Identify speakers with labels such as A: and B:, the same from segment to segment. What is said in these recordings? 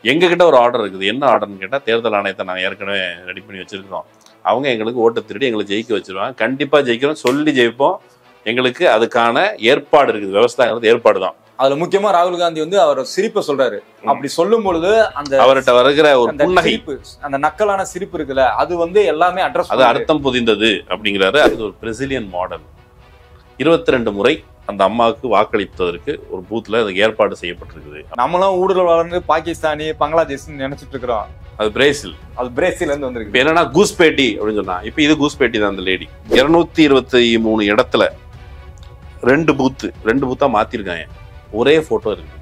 A: எங்ககிட்ட ஒரு ஆர்டர் இருக்குது. என்ன ஆர்டர்னு கேட்டால், தேர்தல் ஆணையத்தை நாங்கள் ஏற்கனவே ரெடி பண்ணி வச்சிருக்கிறோம். அவங்க எங்களுக்கு ஓட்டு திருடி எங்களை ஜெயிக்க வச்சிருவாங்க. கண்டிப்பாக ஜெயிக்கிறோம், சொல்லி ஜெயிப்போம். எங்களுக்கு அதுக்கான ஏற்பாடு இருக்குது. விவசாயங்கிறது ஏற்பாடு தான்.
B: அதுல முக்கியமா ராகுல் காந்தி வந்து அவர் சிரிப்பை சொல்றாரு. அப்படி சொல்லும் பொழுது அந்த
A: அவர்கிட்ட வருகிற ஒரு புன்னகை,
B: அந்த நக்கலான சிரிப்பு இருக்குல்ல, அது வந்து எல்லாமே அட்ரஸ்,
A: அது அர்த்தம் புதிந்தது அப்படிங்கிறாரு. அது ஒரு பிரசிலியன் மாடல். 22 முறை அந்த அம்மாவுக்கு வாக்களிப்பதற்கு ஒரு பூத்ல அதுக்கு ஏற்பாடு செய்யப்பட்டிருக்குது.
B: நம்மளும் ஊடுருவ வளர்ந்து பாகிஸ்தானி பங்களாதேஷ் நினைச்சிட்டு இருக்கிறோம்.
A: அது பிரேசில்.
B: அது பிரேசில் இருந்து வந்திருக்கு.
A: என்னன்னா கூஸ்பேட்டி அப்படின்னு சொன்னா, இப்ப இது கூஸ்பேட்டி தான். அந்த லேடி 223 இடத்துல 2 பூத்தா மாத்திருக்காங்க. ஒரே போட்டோ இருக்கு.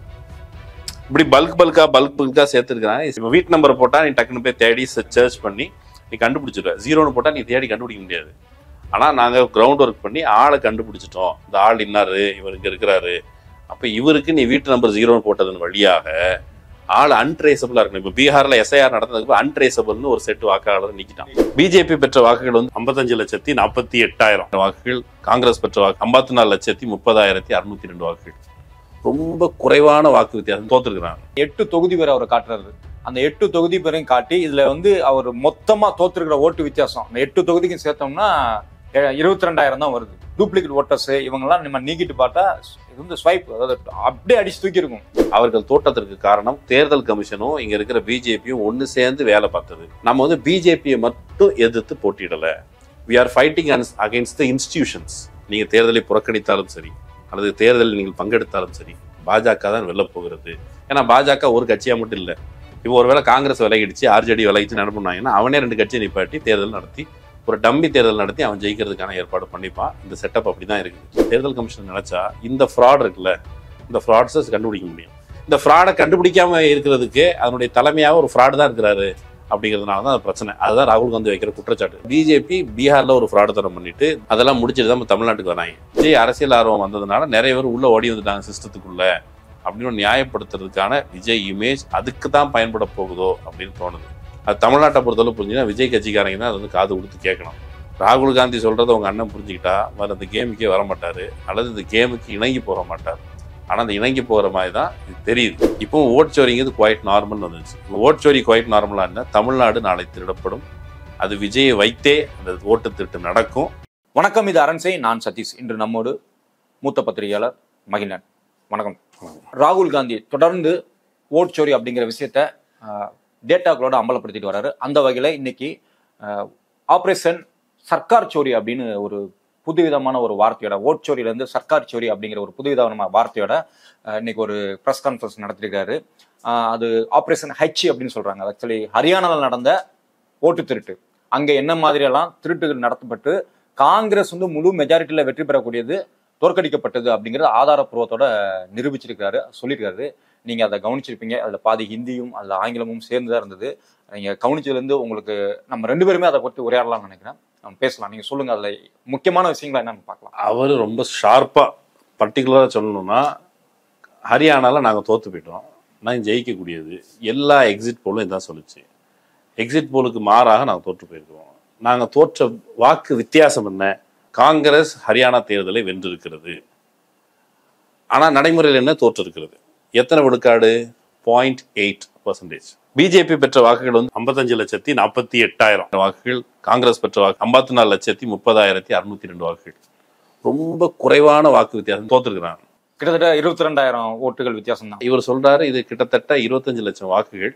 A: இப்படி பல்கா சேர்த்துருக்காங்க. வீட்டு நம்பர் போட்டா நீ டக்குன்னு போய் தேடி சர்ச் பண்ணி நீ கண்டுபிடிச்சிருவ. 0ன்னு போட்டா நீ தேடி கண்டுபிடிக்க முடியாது. ஆனா நாங்க கிரவுண்ட் ஒர்க் பண்ணி ஆளை கண்டுபிடிச்சிட்டோம். இந்த ஆள் இன்னாரு, இவருக்கு இருக்கிறாரு. அப்ப இவருக்கு நீ வீட்டு நம்பர் 0ன்னு போட்டதன் வழியாக ஆள் அன்ட்ரேசபிளா இருக்கணும். இப்ப பீகார்ல எஸ்ஐஆர் நடந்ததுக்கு அன்ட்ரேசபிள்னு ஒரு செட் வாக்காளர் நீக்கிட்டான். பிஜேபி பெற்ற வாக்குகள் வந்து 55,48,000 வாக்குகள். காங்கிரஸ் பெற்ற வாக்கு 54,30,602 வாக்குகள். ரொம்ப குறைவான வாக்கு வித்தியாசம் தோத்துருக்கிறாங்க.
B: 8 தொகுதி பேர் அவர் காட்டுறாரு. அந்த 8 தொகுதி பேரையும் காட்டி இதுல வந்து அவர் மொத்தமா தோத்துருக்கிற ஓட்டு வித்தியாசம் அந்த 8 தொகுதிக்கும் சேர்த்தோம்னா 22,000 தான் வருது. டூப்ளிகேட் ஓட்டர்ஸ் இவங்கெல்லாம் நம்ம நீக்கிட்டு பார்த்தா இது வந்து ஸ்வைப், அதாவது அப்படியே அடிச்சு தூக்கி இருக்கும்.
A: அவர்கள் தோட்டத்திற்கு காரணம் தேர்தல் கமிஷனும் இங்க இருக்கிற பிஜேபியும் ஒன்னு சேர்ந்து வேலை பார்த்தது. நம்ம வந்து பிஜேபியை மட்டும் எதிர்த்து போட்டியிடல. we are fighting against the institutions. நீங்க தேர்தலை புறக்கணித்தாலும் சரி, அல்லது தேர்தலில் நீங்கள் பங்கெடுத்தாலும் சரி, பாஜக தான் வெல்ல போகிறது. ஏன்னா பாஜக ஒரு கட்சியா மட்டும் இல்லை. இப்போ ஒருவேளை காங்கிரஸ் விலகிடுச்சு, ஆர்ஜேடி விலகிச்சு நடப்புனாங்கன்னா அவனே 2 கட்சியை நிப்பாட்டி தேர்தல் நடத்தி ஒரு டம்மி தேர்தல் நடத்தி அவன் ஜெயிக்கிறதுக்கான ஏற்பாடு பண்ணிப்பான். இந்த செட்டப் அப்படிதான் இருக்குது. தேர்தல் கமிஷன் நினைச்சா இந்த ஃப்ராட் இருக்குல்ல, இந்த ஃப்ராட்ஸை கண்டுபிடிக்க முடியும். இந்த ஃப்ராடை கண்டுபிடிக்காம இருக்கிறதுக்கு அதனுடைய தலைமையாக ஒரு ஃப்ராடு தான் இருக்கிறாரு. அப்படிங்கிறதுனால தான் அது பிரச்சனை. அதுதான் ராகுல் காந்தி வைக்கிற குற்றச்சாட்டு. பிஜேபி பீகார்ல ஒரு ஃப்ராடு தரம் பண்ணிட்டு அதெல்லாம் முடிச்சுட்டு தான் தமிழ்நாட்டுக்கு வராங்க. விஜய் அரசியல் ஆர்வம் வந்ததுனால நிறைய பேர் உள்ள ஓடி வந்துட்டாங்க சிஸ்டத்துக்குள்ள அப்படின்னு நியாயப்படுத்துறதுக்கான விஜய் இமேஜ் அதுக்கு தான் பயன்பட போகுதோ அப்படின்னு தோணுது. அது தமிழ்நாட்டை பொறுத்தளவு புரிஞ்சுன்னா விஜய் கட்சிக்காரங்க தான் அது வந்து காது கொடுத்து கேட்கணும். ராகுல் காந்தி சொல்றதை உங்க அண்ணன் புரிஞ்சுக்கிட்டா வர இந்த கேமுக்கே வர மாட்டாரு, அல்லது இந்த கேமுக்கு இணங்கி போக மாட்டார். ஆனால் அந்த இணங்கி போகிற மாதிரி தான் இது தெரியுது. இப்போ ஓட்சோரிங்கிறது குவைட் நார்மல் வந்துச்சு. ஓட்சோரி குவைட் நார்மலாக இருந்தால் தமிழ்நாடு நாளை திருடப்படும். அது விஜயை வைத்தே அந்த ஓட்டு திருட்டு நடக்கும்.
B: வணக்கம், இது அரண்சை. நான் சதீஷ். இன்று நம்மோடு மூத்த பத்திரிகையாளர் மகிழன். வணக்கம். ராகுல் காந்தி தொடர்ந்து ஓட்சோரி அப்படிங்கிற விஷயத்த டேட்டாக்களோட அம்பலப்படுத்திட்டு வர்றாரு. அந்த வகையில் இன்னைக்கு ஆப்ரேஷன் சர்க்கார் சோரி அப்படின்னு ஒரு புதுவிதமான ஒரு வார்த்தையோட, ஓட்சோரியிலேருந்து சர்க்கார் சோரி அப்படிங்கிற ஒரு புதுவிதமான வார்த்தையோட இன்னைக்கு ஒரு ப்ரெஸ் கான்ஃபரன்ஸ் நடத்திருக்காரு. அது ஆப்ரேஷன் ஹச் அப்படின்னு சொல்றாங்க. ஆக்சுவலி ஹரியானாவில் நடந்த ஓட்டு திருட்டு, அங்கே என்ன மாதிரியெல்லாம் திருட்டுகள் நடத்தப்பட்டு காங்கிரஸ் வந்து முழு மெஜாரிட்டியில் வெற்றி பெறக்கூடியது தோற்கடிக்கப்பட்டது அப்படிங்கிறது ஆதாரப்பூர்வத்தோட நிரூபிச்சிருக்காரு, சொல்லியிருக்காரு. நீங்க அதை கவனிச்சிருப்பீங்க. அதில் பாதி ஹிந்தியும் அதில் ஆங்கிலமும் சேர்ந்துதான் இருந்தது. நீங்க கவனிச்சதுலேருந்து உங்களுக்கு நம்ம 2 பேருமே அதை பற்றி உரையாடலாம்னு நினைக்கிறேன். நம்ம பேசலாம். நீங்க சொல்லுங்க, அதுல முக்கியமான விஷயங்களா என்னன்னு பார்க்கலாம்.
A: அவர் ரொம்ப ஷார்ப்பா பர்டிகுலரா சொல்லணும்னா, ஹரியானால நாங்க தோத்து போயிட்டோம், நான் ஜெயிக்கக்கூடியது எல்லா எக்ஸிட் போலும் இதான் சொல்லிச்சு. எக்ஸிட் போலுக்கு மாறாக நாங்கள் தோற்று போயிருக்கோம். நாங்கள் தோற்ற வாக்கு வித்தியாசம் என்ன? காங்கிரஸ் ஹரியானா தேர்தலை வென்றிருக்கிறது. ஆனால் நடைமுறையில் என்ன தோற்று இருக்கிறது? எத்தனை விழுக்காடு? 0.8%. பிஜேபி பெற்ற வாக்குகள் வந்து 55,48,000 வாக்குகள். காங்கிரஸ் பெற்ற வாக்கு 54,30,602 வாக்குகள். ரொம்ப குறைவான வாக்கு வித்தியாசம் தோத்துருக்கிறாங்க.
B: கிட்டத்தட்ட 22,000 ஓட்டுகள் வித்தியாசம் தான்.
A: இவர் சொல்றாரு இது கிட்டத்தட்ட 25 லட்சம் வாக்குகள்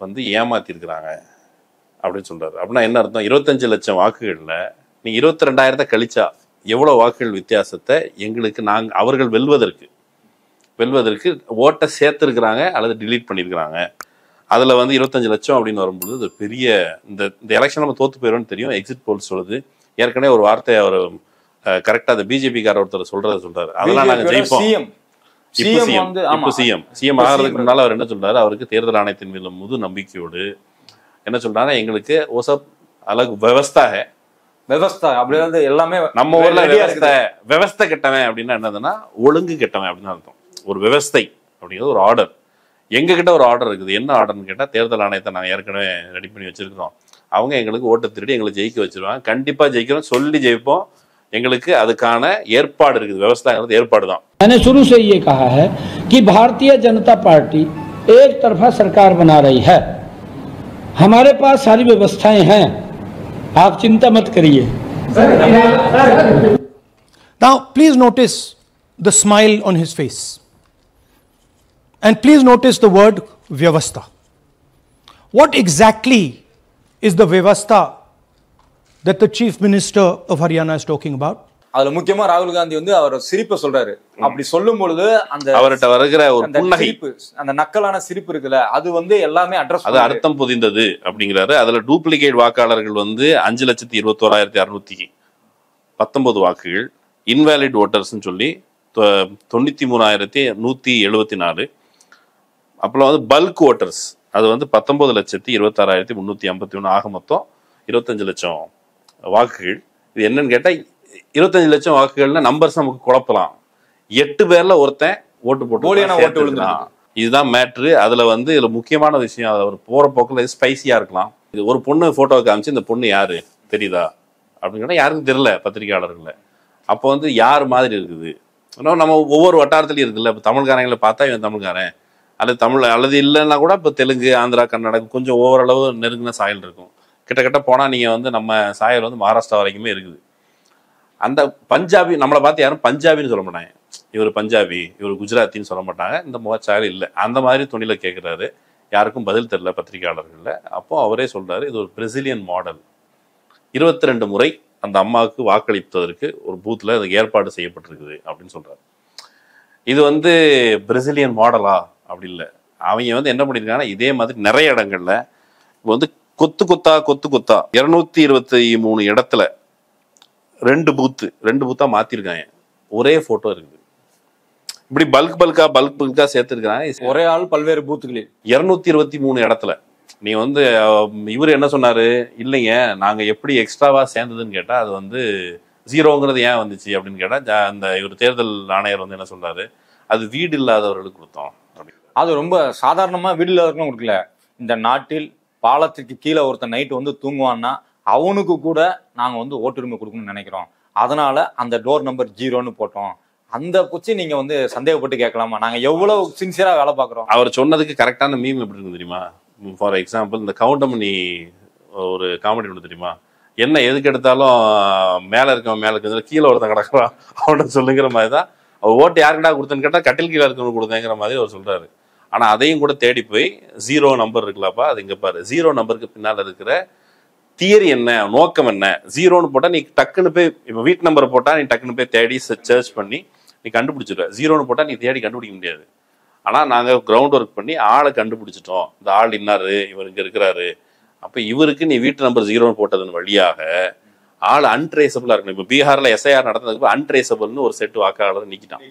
A: வந்து ஏமாத்தி இருக்கிறாங்க அப்படின்னு சொல்றாரு. அப்படின்னா என்ன அர்த்தம்? 25 லட்சம் வாக்குகள்ல நீங்க 22,000 கழிச்சா எவ்வளவு வாக்குகள் வித்தியாசத்தை எங்களுக்கு அவர்கள் வெல்வதற்கு ஓட்டை சேர்த்திருக்கிறாங்க அல்லது டிலீட் பண்ணியிருக்கிறாங்க. அதுல வந்து 25 லட்சம் அப்படின்னு வரும்போது இது பெரிய இந்த எலெக்ஷன் நம்ம தோத்து போயிடும்னு தெரியும். எக்ஸிட் போல் சொல்லுது. ஏற்கனவே ஒரு வார்த்தை அவர் கரெக்டா அந்த பிஜேபி கார ஒருத்தர் சொல்றாரு, அதெல்லாம் நாங்க ஜெயிப்போம். இப்போ சிஎம் ஆகிறதுக்கு முன்னால அவர் என்ன சொல்றாரு? அவருக்கு தேர்தல் ஆணையத்தின் மீது முழு நம்பிக்கையோடு என்ன சொல்றாங்க, எங்களுக்கு ஓசப் அலகு விவஸ்தா
B: அப்படியே வந்து எல்லாமே
A: நம்ம ஊர்ல விவஸ்தை கெட்டவன் அப்படின்னா என்னதுன்னா ஒழுங்கு கெட்டவன் அப்படின்னு அர்த்தம். ஒரு விவஸ்தை அப்படிங்கிறது ஒரு ஆர்டர். எங்ககிட்ட ஒரு ஆர்டர் இருக்குது. என்ன ஆர்டர்னு கேட்டால், தேர்தல் ஆணையத்தை நாங்கள் ஏற்கனவே ரெடி பண்ணி வச்சிருக்கிறோம். அவங்க எங்களுக்கு ஓட்டு திருடி எங்களை ஜெயிக்க வச்சிருவாங்க. கண்டிப்பா ஜெயிக்கிறோம், சொல்லி ஜெயிப்போம். எங்களுக்கு அதுக்கான ஏற்பாடு இருக்குது. விவசாயங்கிறது ஏற்பாடு தான்.
C: मैंने शुरू से ये कहा है कि भारतीय जनता पार्टी एक तरफा सरकार बना रही है। हमारे पास सारी व्यवस्थाएं हैं, आप चिंता मत करिए।
D: Now, please notice the smile on his face. And please notice the word Vyavastha. What exactly is the Vyavastha that the Chief Minister of Haryana is talking about?
B: அதுல முக்கியமா ராகுல் காந்தி வந்து அவர் சிரிப்பை சொல்றாரு. அப்படி சொல்லும் பொழுது அந்த
A: அவர்கிட்ட வருகிற ஒரு புன்னகை,
B: அந்த நக்கலான சிரிப்பு இருக்குல்ல, அது வந்து எல்லாமே அட்ரஸ்,
A: அது அர்த்தம் புதிந்தது அப்படிங்கிறாரு. அதுல டூப்ளிகேட் வாக்காளர்கள் வந்து 5,21,619 வாக்குகள், இன்வேலிட் ஓட்டர்ஸ் சொல்லி 93,174. அப்புறம் வந்து பல்க் ஓட்டர்ஸ் அது வந்து 19,26,351. ஆக மொத்தம் 25 லட்சம் வாக்குகள். இது என்னன்னு கேட்டா 25 லட்சம் வாக்குகள்ல நம்பர்ஸ் நமக்கு குழப்பலாம். 8 பேர்ல ஒருத்தன் ஓட்டு போட்டு இதுதான் மேட்ரு. அதுல வந்து இதுல முக்கியமான விஷயம், அவர் போற போக்குல ஸ்பைசியா இருக்கலாம். இது ஒரு பொண்ணு போட்டோ காமிச்சு இந்த பொண்ணு யாரு தெரியுதா அப்படின்னு கேட்டா யாருக்கும் தெரியல பத்திரிகையாளர்கள. அப்போ வந்து யார் மாதிரி இருக்குது நம்ம ஒவ்வொரு வட்டாரத்துலயும் இருக்குல்ல. இப்போ தமிழ்காரங்களை பார்த்தா இவன் தமிழ்காரன், அல்லது தமிழ், அல்லது இல்லைன்னா கூட இப்போ தெலுங்கு, ஆந்திரா, கர்நாடகா கொஞ்சம் ஓரளவு நெருங்கின சாயல் இருக்கும். கிட்ட போனால் நீங்கள் வந்து நம்ம சாயல் வந்து மகாராஷ்டிரா வரைக்குமே இருக்குது. அந்த பஞ்சாபி நம்மளை பார்த்து யாரும் பஞ்சாபின்னு சொல்ல மாட்டாங்க. இவர் பஞ்சாபி, இவர் குஜராத்தின்னு சொல்ல மாட்டாங்க. இந்த முகச்சாயல் இல்லை. அந்த மாதிரி துணியில கேட்குறாரு. யாருக்கும் பதில் தெரியல பத்திரிகையாளர்கள்ல. அப்போ அவரே சொல்றாரு, இது ஒரு பிரசிலியன் மாடல். 22 முறை அந்த அம்மாவுக்கு வாக்களிப்பதற்கு ஒரு பூத்தில் அதுக்கு ஏற்பாடு செய்யப்பட்டிருக்குது அப்படின்னு சொல்றாரு. இது வந்து பிரசிலியன் மாடலா அப்படி இல்லை. அவங்க வந்து என்ன பண்ணியிருக்காங்கன்னா இதே மாதிரி நிறைய இடங்கள்ல வந்து கொத்து கொத்தா 223 இடத்துல 2 பூத்தா மாத்திருக்காங்க. ஒரே போட்டோ இருக்குது. இப்படி பல்கா சேர்த்திருக்காங்க.
B: ஒரே ஆள் பல்வேறு பூத்துகளில்
A: 223 இடத்துல. நீ வந்து இவர் என்ன சொன்னாரு, இல்லைங்க நாங்க எப்படி எக்ஸ்ட்ராவா சேர்ந்ததுன்னு கேட்டா அது வந்து 0ங்கிறது ஏன் வந்துச்சு அப்படின்னு கேட்டா அந்த இவர் தேர்தல் ஆணையர் வந்து என்ன சொல்றாரு, அது வீடு இல்லாதவர்களுக்கு கொடுத்தோம்.
B: அது ரொம்ப சாதாரணமா வீடு இல்லாதவர்களும் கொடுக்கல. இந்த நாட்டில் பாலத்துக்கு கீழே ஒருத்தன் நைட்டு வந்து தூங்குவான்னா அவனுக்கு கூட நாங்க வந்து ஓட்டுரிமை கொடுக்கணும்னு நினைக்கிறோம். அதனால அந்த டோர் நம்பர் 0ன்னு போட்டோம். அந்த குச்சி நீங்க வந்து சந்தேகப்பட்டு கேட்கலாமா? நாங்க எவ்வளவு சின்சியரா வேலை பார்க்குறோம்.
A: அவர் சொன்னதுக்கு கரெக்டான மீம் எப்படி இருக்கு தெரியுமா? ஃபார் எக்ஸாம்பிள் இந்த கவுண்டமணி ஒரு காமெடி ஒன்று தெரியுமா, என்ன எதுக்கு எடுத்தாலும் மேல இருக்கவன் மேல இருக்கிறது கீழே ஒருத்தன் கிடக்குறான் அவனை சொல்லுங்கிற மாதிரி தான். அவர் ஓட்டு யாருக்கிட்டா கொடுத்தேன்னு கேட்டா கட்டில் கீழே இருக்கவனு கொடுத்தேங்கிற மாதிரி அவர் சொல்றாரு. ஆனா அதையும் கூட தேடி போய் 0 நம்பர் இருக்குல்லப்பா, அது இங்க பாரு, 0 நம்பருக்கு பின்னால இருக்கிற தியரி என்ன, நோக்கம் என்ன. 0ன்னு போட்டா நீ டக்குன்னு போய், இப்போ வீட்டு நம்பர் போட்டா நீ டக்குன்னு போய் தேடி சர்ச் பண்ணி நீ கண்டுபிடிச்சிடுவ. 0ன்னு போட்டா நீ தேடி கண்டுபிடிக்க முடியாது. ஆனா நாங்க கிரவுண்ட் ஒர்க் பண்ணி ஆளை கண்டுபிடிச்சிட்டோம். இந்த ஆள் இன்னாரு, இவர் இங்க இருக்கிறாரு. அப்ப இவருக்கு நீ வீட்டு நம்பர் 0ன்னு போட்டதன் வழியாக ஆள் அன்ட்ரேசபிளா இருக்கணும். இப்ப பீகார்ல SIR நடந்ததுக்கு அன்ட்ரேசபிள்னு ஒரு செட் வாக்காளர் நீக்கிட்டான்.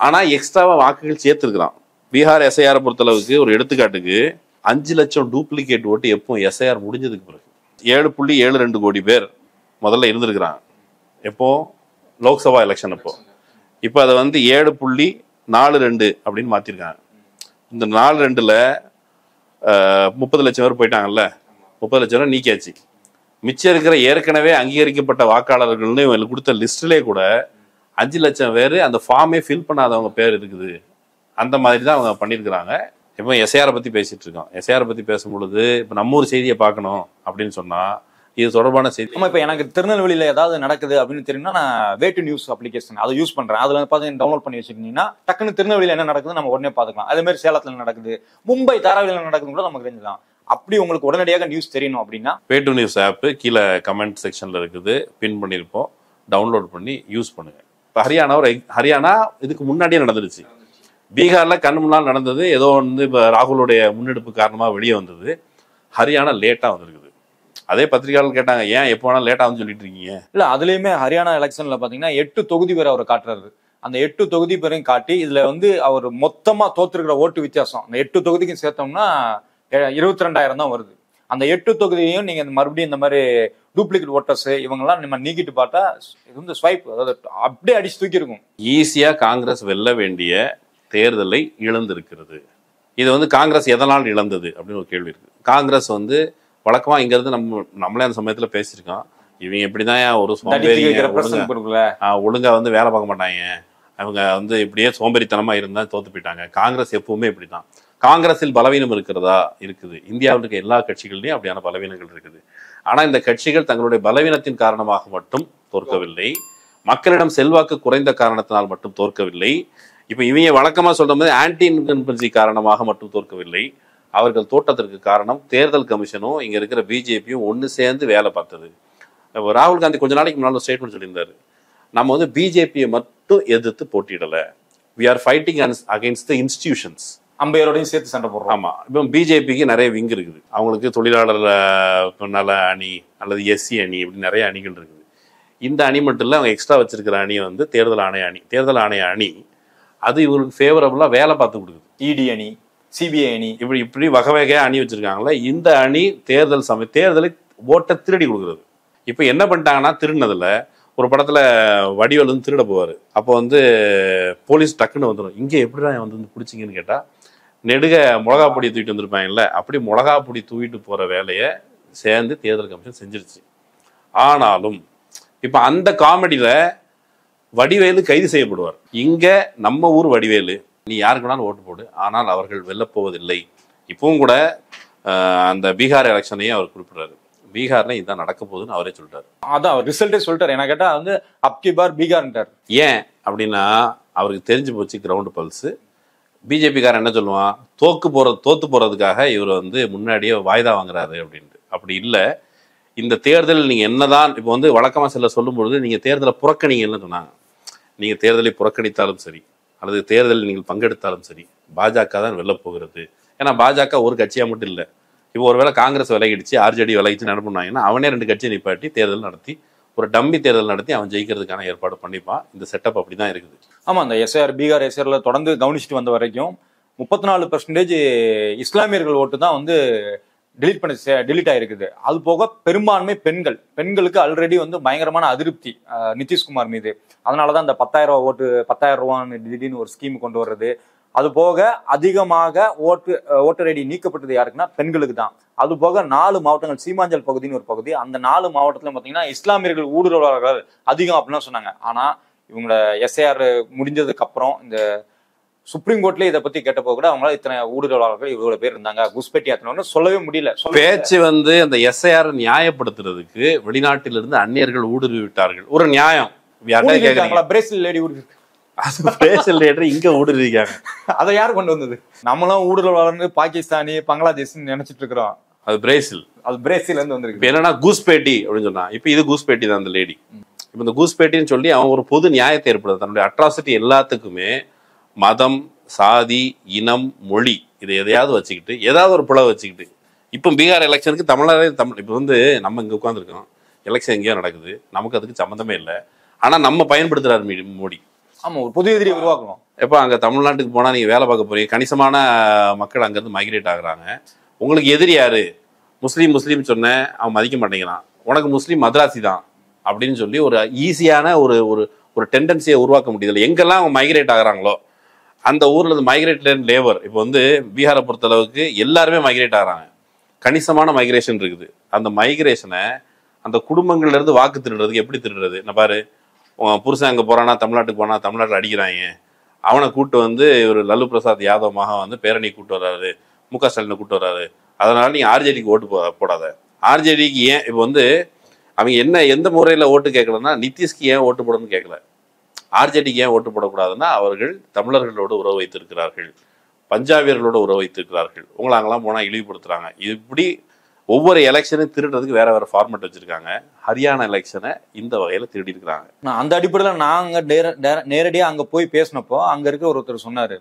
A: ஆனா எக்ஸ்ட்ராவா வாக்குகள் சேர்த்துருக்கிறான். பீகார் SIR பொறுத்தளவுக்கு ஒரு எடுத்துக்காட்டுக்கு 5 லட்சம் டூப்ளிகேட் ஓட்டு எப்போ SIR முடிஞ்சதுக்கு பிறகு 7.72 கோடி பேர் முதல்ல இருந்திருக்கிறாங்க. எப்போ லோக்சபா எலெக்ஷன் அப்போ. இப்போ அதை வந்து 7.42 அப்படின்னு மாத்திருக்காங்க. இந்த 42ல 30 லட்சம் பேர் போயிட்டாங்கல்ல, 30 லட்சம் பேர் நீக்கியாச்சு. மிச்சம் இருக்கிற ஏற்கனவே அங்கீகரிக்கப்பட்ட வாக்காளர்கள்னு இவங்களுக்கு கொடுத்த லிஸ்ட்லேயே கூட 5 லட்சம் பேர் அந்த ஃபார்மே ஃபில் பண்ணாதவங்க பேர் இருக்குது. அந்த மாதிரி தான் அவங்க பண்ணியிருக்கிறாங்க. இப்போ SIR பற்றி பேசிட்டு இருக்கோம். SIR பற்றி பேசும்பொழுது இப்போ நம்ம ஒரு செய்தியை பார்க்கணும் அப்படின்னு சொன்னா இது தொடர்பான செய்தி.
B: இப்போ எனக்கு திருநெல்வேலியில ஏதாவது நடக்குது அப்படின்னு தெரியும்னா நான் வேட்டு நியூஸ் அப்ளிகேஷன் அதை யூஸ் பண்றேன். அதுல பார்த்து டவுன்லோட் பண்ணி வச்சுக்கிட்டீங்கன்னா டக்குன்னு திருநெல்வேலியில் என்ன நடக்குது நம்ம உடனே பார்த்துக்கலாம். அதே மாதிரி சேலத்தில் நடக்குது, மும்பை தாராவில நடக்குது கூட நமக்கு தெரிஞ்சுக்கலாம். அப்படி உங்களுக்கு உடனடியாக நியூஸ் தெரியணும் அப்படின்னா
A: வேட்டு நியூஸ் ஆப் கீழே கமெண்ட் செக்ஷன்ல இருக்குது, பின் பண்ணியிருப்போம். டவுன்லோட் பண்ணி யூஸ் பண்ணுங்க. இப்போ ஹரியானா இதுக்கு முன்னாடியே நடந்துருச்சு. பீகார்ல கண்ணு முன்னால் நடந்தது. ஏதோ வந்து இப்போ ராகுலுடைய முன்னெடுப்பு காரணமாக வெளியே வந்தது. ஹரியானா லேட்டா வந்திருக்குது. அதே பத்திரிகையாளர் கேட்டாங்க, ஏன் எப்போ வேணாலும் லேட்டா வந்து சொல்லிட்டு இருக்கீங்க?
B: இல்ல அதுலயுமே ஹரியானா எலெக்ஷன்ல பாத்தீங்கன்னா 8 தொகுதி பேர் அவர் காட்டுறாரு. அந்த 8 தொகுதி பேரையும் காட்டி இதுல வந்து அவர் மொத்தமா தோத்துருக்கிற ஓட்டு வித்தியாசம் அந்த 8 தொகுதிக்கும் சேர்த்தோம்னா 22,000 தான் வருது. அந்த 8 தொகுதியையும் நீங்க மறுபடியும் இந்த மாதிரி டூப்ளிகேட் ஓட்டர்ஸ் இவங்கெல்லாம் நம்ம நீக்கிட்டு பார்த்தா இது வந்து ஸ்வைப், அதாவது அப்படியே அடிச்சு தூக்கி இருக்கும்.
A: ஈஸியா காங்கிரஸ் வெல்ல வேண்டிய தேர்தலை இழந்திருக்கிறது. இது வந்து காங்கிரஸ் எதனால் இழந்தது அப்படின்னு ஒரு கேள்வி இருக்கு. காங்கிரஸ் வந்து வழக்கமா இங்க இருந்து நம்மளே அந்த சமயத்துல பேசியிருக்கோம், இவங்க எப்படிதான் ஒரு ஒழுங்கா வந்து வேலை பார்க்க மாட்டாங்க, அவங்க வந்து இப்படியே சோம்பேறித்தனமா இருந்தா தோத்து போயிட்டாங்க. காங்கிரஸ் எப்பவுமே இப்படிதான் காங்கிரஸில் பலவீனம் இருக்கிறதா? இருக்குது. இந்தியாவில் இருக்க எல்லா கட்சிகள்லையும் அப்படியான பலவீனங்கள் இருக்குது. ஆனா இந்த கட்சிகள் தங்களுடைய பலவீனத்தின் காரணமாக மட்டும் தோற்கவில்லை, மக்களிடம் செல்வாக்கு குறைந்த காரணத்தினால் மட்டும் தோற்கவில்லை. இப்ப இவங்க வழக்கமா சொல்ற மாதிரி ஆன்டி இன்கம்பன்சி காரணமாக மட்டும் தோற்கவில்லை. அவர்கள் தோற்றத்திற்கு காரணம் தேர்தல் கமிஷனும் இங்க இருக்கிற பிஜேபியும் ஒன்னு சேர்ந்து வேலை பார்த்தது. ராகுல் காந்தி கொஞ்ச நாளைக்கு முன்னாடி ஸ்டேட்மெண்ட் சொல்லியிருந்தாரு, நம்ம வந்து பிஜேபியை மட்டும் எதிர்த்து போட்டியிடல, we are fighting against the institutions.
B: அம்பையரோடையும் சேர்த்து சண்டை போடுறோம்.
A: ஆமா, இப்போ பிஜேபிக்கு நிறைய விங் இருக்குது. அவங்களுக்கு தொழிலாளர் நல அணி அல்லது எஸ்சி அணி இப்படி நிறைய அணிகள் இருக்குது. இந்த அணி மட்டும் இல்லை, அவங்க எக்ஸ்ட்ரா வச்சிருக்கிற அணி வந்து தேர்தல் ஆணைய அணி. தேர்தல் ஆணைய அணி அது இவங்களுக்கு ஃபேவரபுளா வேலை பார்த்து கொடுக்குது.
B: இடி அணி, சிபிஐ அணி, இப்படி
A: வகை வகையா அணி வச்சிருக்காங்களே. இந்த அணி தேர்தலை ஓட்டை திருடி கொடுக்குறது. இப்போ என்ன பண்ணிட்டாங்கன்னா, திருடினதுல ஒரு படத்துல வடிவேலு வந்து திருட போவாரு. அப்போ வந்து போலீஸ் டக்குன்னு வந்துடும். இங்க எப்படிதான் வந்து பிடிச்சிங்கன்னு கேட்டா, நெடுக மிளகா பொடி தூக்கிட்டு வந்திருப்பாங்கல்ல, அப்படி மிளகா பொடி தூக்கிட்டு போற வேலையை சேர்ந்து தேர்தல் கமிஷன் செஞ்சிருச்சு. ஆனாலும் இப்ப அந்த காமெடியில வடிவேலு கைது செய்யப்படுவார். இங்க நம்ம ஊர் வடிவேலு, நீ யாருக்கு வேணாலும் ஓட்டு போடு, ஆனால் அவர்கள் வெல்லப்போவதில்லை. இப்பவும் கூட அந்த பீகார் எலெக்ஷனையும் அவர் குறிப்பிடுறாரு. பீகார்ல இதான் நடக்க போகுதுன்னு அவரே சொல்லிட்டாரு.
B: அதான் ரிசல்ட்டே சொல்லிட்டாரு. என்ன கேட்டா வந்து அப்கி பார் பீகார்ன்றார்.
A: ஏன் அப்படின்னா அவருக்கு தெரிஞ்சு போச்சு கிரவுண்ட் பல்ஸ். பிஜேபிக்காரன் என்ன சொல்லுவான், தோத்து போறதுக்காக இவர் வந்து முன்னாடியே வாய்தா வாங்குறாரு அப்படின்ட்டு. அப்படி இல்லை. இந்த தேர்தல் நீங்க என்னதான் இப்போ வந்து வழக்கமா சில சொல்லும் பொழுது நீங்க தேர்தலை புறக்கணிங்கன்னு சொன்னாங்க. நீங்க தேர்தலை புறக்கணித்தாலும் சரி, அல்லது தேர்தலில் நீங்கள் பங்கெடுத்தாலும் சரி, பாஜக தான் வெல்ல போகிறது. ஏன்னா பாஜக ஒரு கட்சியா மட்டும் இல்லை. இப்போ ஒருவேளை காங்கிரஸ் விலகிடுச்சு, ஆர்ஜேடி விலகிச்சு என்ன பண்ணுவாங்கன்னா, அவனே 2 கட்சியை நிப்பாட்டி தேர்தல் நடத்தி ஒரு டம்மி தேர்தல் நடத்தி அவன் ஜெயிக்கிறதுக்கான ஏற்பாடு பண்ணிப்பான். இந்த செட்டப் அப்படிதான் இருக்குது.
B: ஆமா, அந்த எஸ்ஆர் பீகார் எஸ்ஆர்ல தொடர்ந்து கவனிச்சுட்டு வந்த வரைக்கும் 34% இஸ்லாமியர்கள் ஓட்டு தான் வந்து டிலீட் ஆயிருக்குது. அது போக பெரும்பான்மை பெண்களுக்கு ஆல்ரெடி வந்து பயங்கரமான அதிருப்தி நிதிஷ்குமார் மீது. அதனாலதான் அந்த 10,000 ஓட்டு 10,000 ரூபான்னு திடீர்னு ஒரு ஸ்கீம் கொண்டு வர்றது. அது போக அதிகமாக ஓட்டர் ஐடி நீக்கப்பட்டது யாருக்குன்னா பெண்களுக்கு தான். அது போக 4 மாவட்டங்கள், சீமாஞ்சல் பகுதின்னு ஒரு பகுதி, அந்த 4 மாவட்டத்துல பாத்தீங்கன்னா இஸ்லாமியர்கள் ஊடுருவலாளர்கள் அதிகம் அப்படின்னு சொன்னாங்க. ஆனா இவங்கள எஸ்ஐஆர் முடிஞ்சதுக்கு அப்புறம் இந்த சுப்ரீம் கோர்ட்ல இதை பத்தி கேட்டப்போ கூட அவங்களால இத்தனை ஊடுருவலாளர்கள் இவ்வளவு பேர் இருந்தாங்க, குஸ்பெட்டி ஆத்தினோன்னு சொல்லவே முடியல.
A: பேச்சு வந்து அந்த எஸ்ஐஆர் நியாயப்படுத்துறதுக்கு வெளிநாட்டிலிருந்து அந்நியர்கள் ஊடுருவி விட்டார்கள். ஒரு நியாயம்.
B: பிரேசில் லேடி
A: இங்க ஊடுருவிக்காங்க.
B: அதை யார் கொண்டு வந்தது? நம்மளும் ஊடுருவலாளர்னு பாகிஸ்தானி பங்களாதேஷ் நினைச்சிட்டு இருக்கிறோம்.
A: அது பிரேசில்
B: இருந்து வந்திருக்கு.
A: இப்ப என்னன்னா கூஸ்பேட்டி அப்படின்னு சொன்னா, இப்ப இது கூஸ்பேட்டி தான் அந்த லேடி. இப்ப இந்த கூஸ்பேட்டின்னு சொல்லி அவன் ஒரு பொது நியாயத்தை ஏற்படுது. தன்னுடைய அட்ராசிட்டி எல்லாத்துக்குமே மதம், சாதி, இனம், மொழி இதை எதையாவது வச்சுக்கிட்டு, ஏதாவது ஒரு புலவை வச்சுக்கிட்டு, இப்போ பீகார் எலெக்ஷனுக்கு இப்போ வந்து நம்ம இங்க உட்காந்துருக்கோம், எலெக்ஷன் எங்கேயோ நடக்குது, நமக்கு அதுக்கு சம்மந்தமே இல்லை. ஆனா நம்ம பயன்படுத்துறாரு மோடி.
B: ஆமா, ஒரு புது எதிரியை உருவாக்கணும்.
A: எப்போ அங்க தமிழ்நாட்டுக்கு போனா நீங்க வேலை பார்க்க போறீங்க, கணிசமான மக்கள் அங்கிருந்து மைக்ரேட் ஆகுறாங்க. உங்களுக்கு எதிரி யாரு? முஸ்லீம் சொன்ன அவன் மதிக்க மாட்டேங்கிறான், உனக்கு முஸ்லீம் மദ്രാசி தான் அப்படின்னு சொல்லி ஒரு ஈஸியான ஒரு டெண்டன்சியை உருவாக்க முடியுது. எங்கெல்லாம் அவங்க மைக்ரேட் ஆகுறாங்களோ அந்த ஊர்ல இருந்து மைக்ரேட் லேபர், இப்போ வந்து பீகாரை பொறுத்த அளவுக்கு எல்லாருமே மைக்ரேட் ஆகிறாங்க. கணிசமான மைக்ரேஷன் இருக்குது. அந்த மைக்ரேஷனை அந்த குடும்பங்கள்ல இருந்து வாக்கு திருடுறதுக்கு எப்படி திருடுறது? நான் பாரு, புருஷன் அங்கே போறானா, தமிழ்நாட்டுக்கு போனா தமிழ்நாட்டில் அடிக்கிறாங்க, அவனை கூட்டு வந்து ஒரு லல்லு பிரசாத் யாதவ் மகா வந்து பேரணி கூட்டு வர்றாரு, முக ஸ்டாலினை கூட்டு வர்றாரு. அதனால நீ ஆர்ஜேடிக்கு ஓட்டு போடாத. ஆர்ஜேடிக்கு ஏன் இப்போ வந்து அவங்க எந்த முறையில் ஓட்டு கேட்கலன்னா, நிதிஷ்க்கு ஏன் ஓட்டு போடணும்னு கேட்கல, ஆர்ஜேடிக்கு ஏன் ஓட்டு போடக்கூடாதுன்னா, அவர்கள் தமிழர்களோட உறவு வைத்திருக்கிறார்கள், பஞ்சாபியர்களோட உறவு வைத்திருக்கிறார்கள், உங்களை அங்கெல்லாம் போனால் இழிவுபடுத்துறாங்க. இப்படி ஒவ்வொரு எலெக்ஷனையும் திருடுறதுக்கு வேற ஃபார்மேட் வச்சிருக்காங்க. ஹரியானா எலெக்ஷனை இந்த வகையில திருடி இருக்கிறாங்க.
B: அந்த அடிப்படையில் நாங்க நேரடியா அங்க போய் பேசினப்போ அங்க இருக்க ஒருத்தர் சொன்னாரு,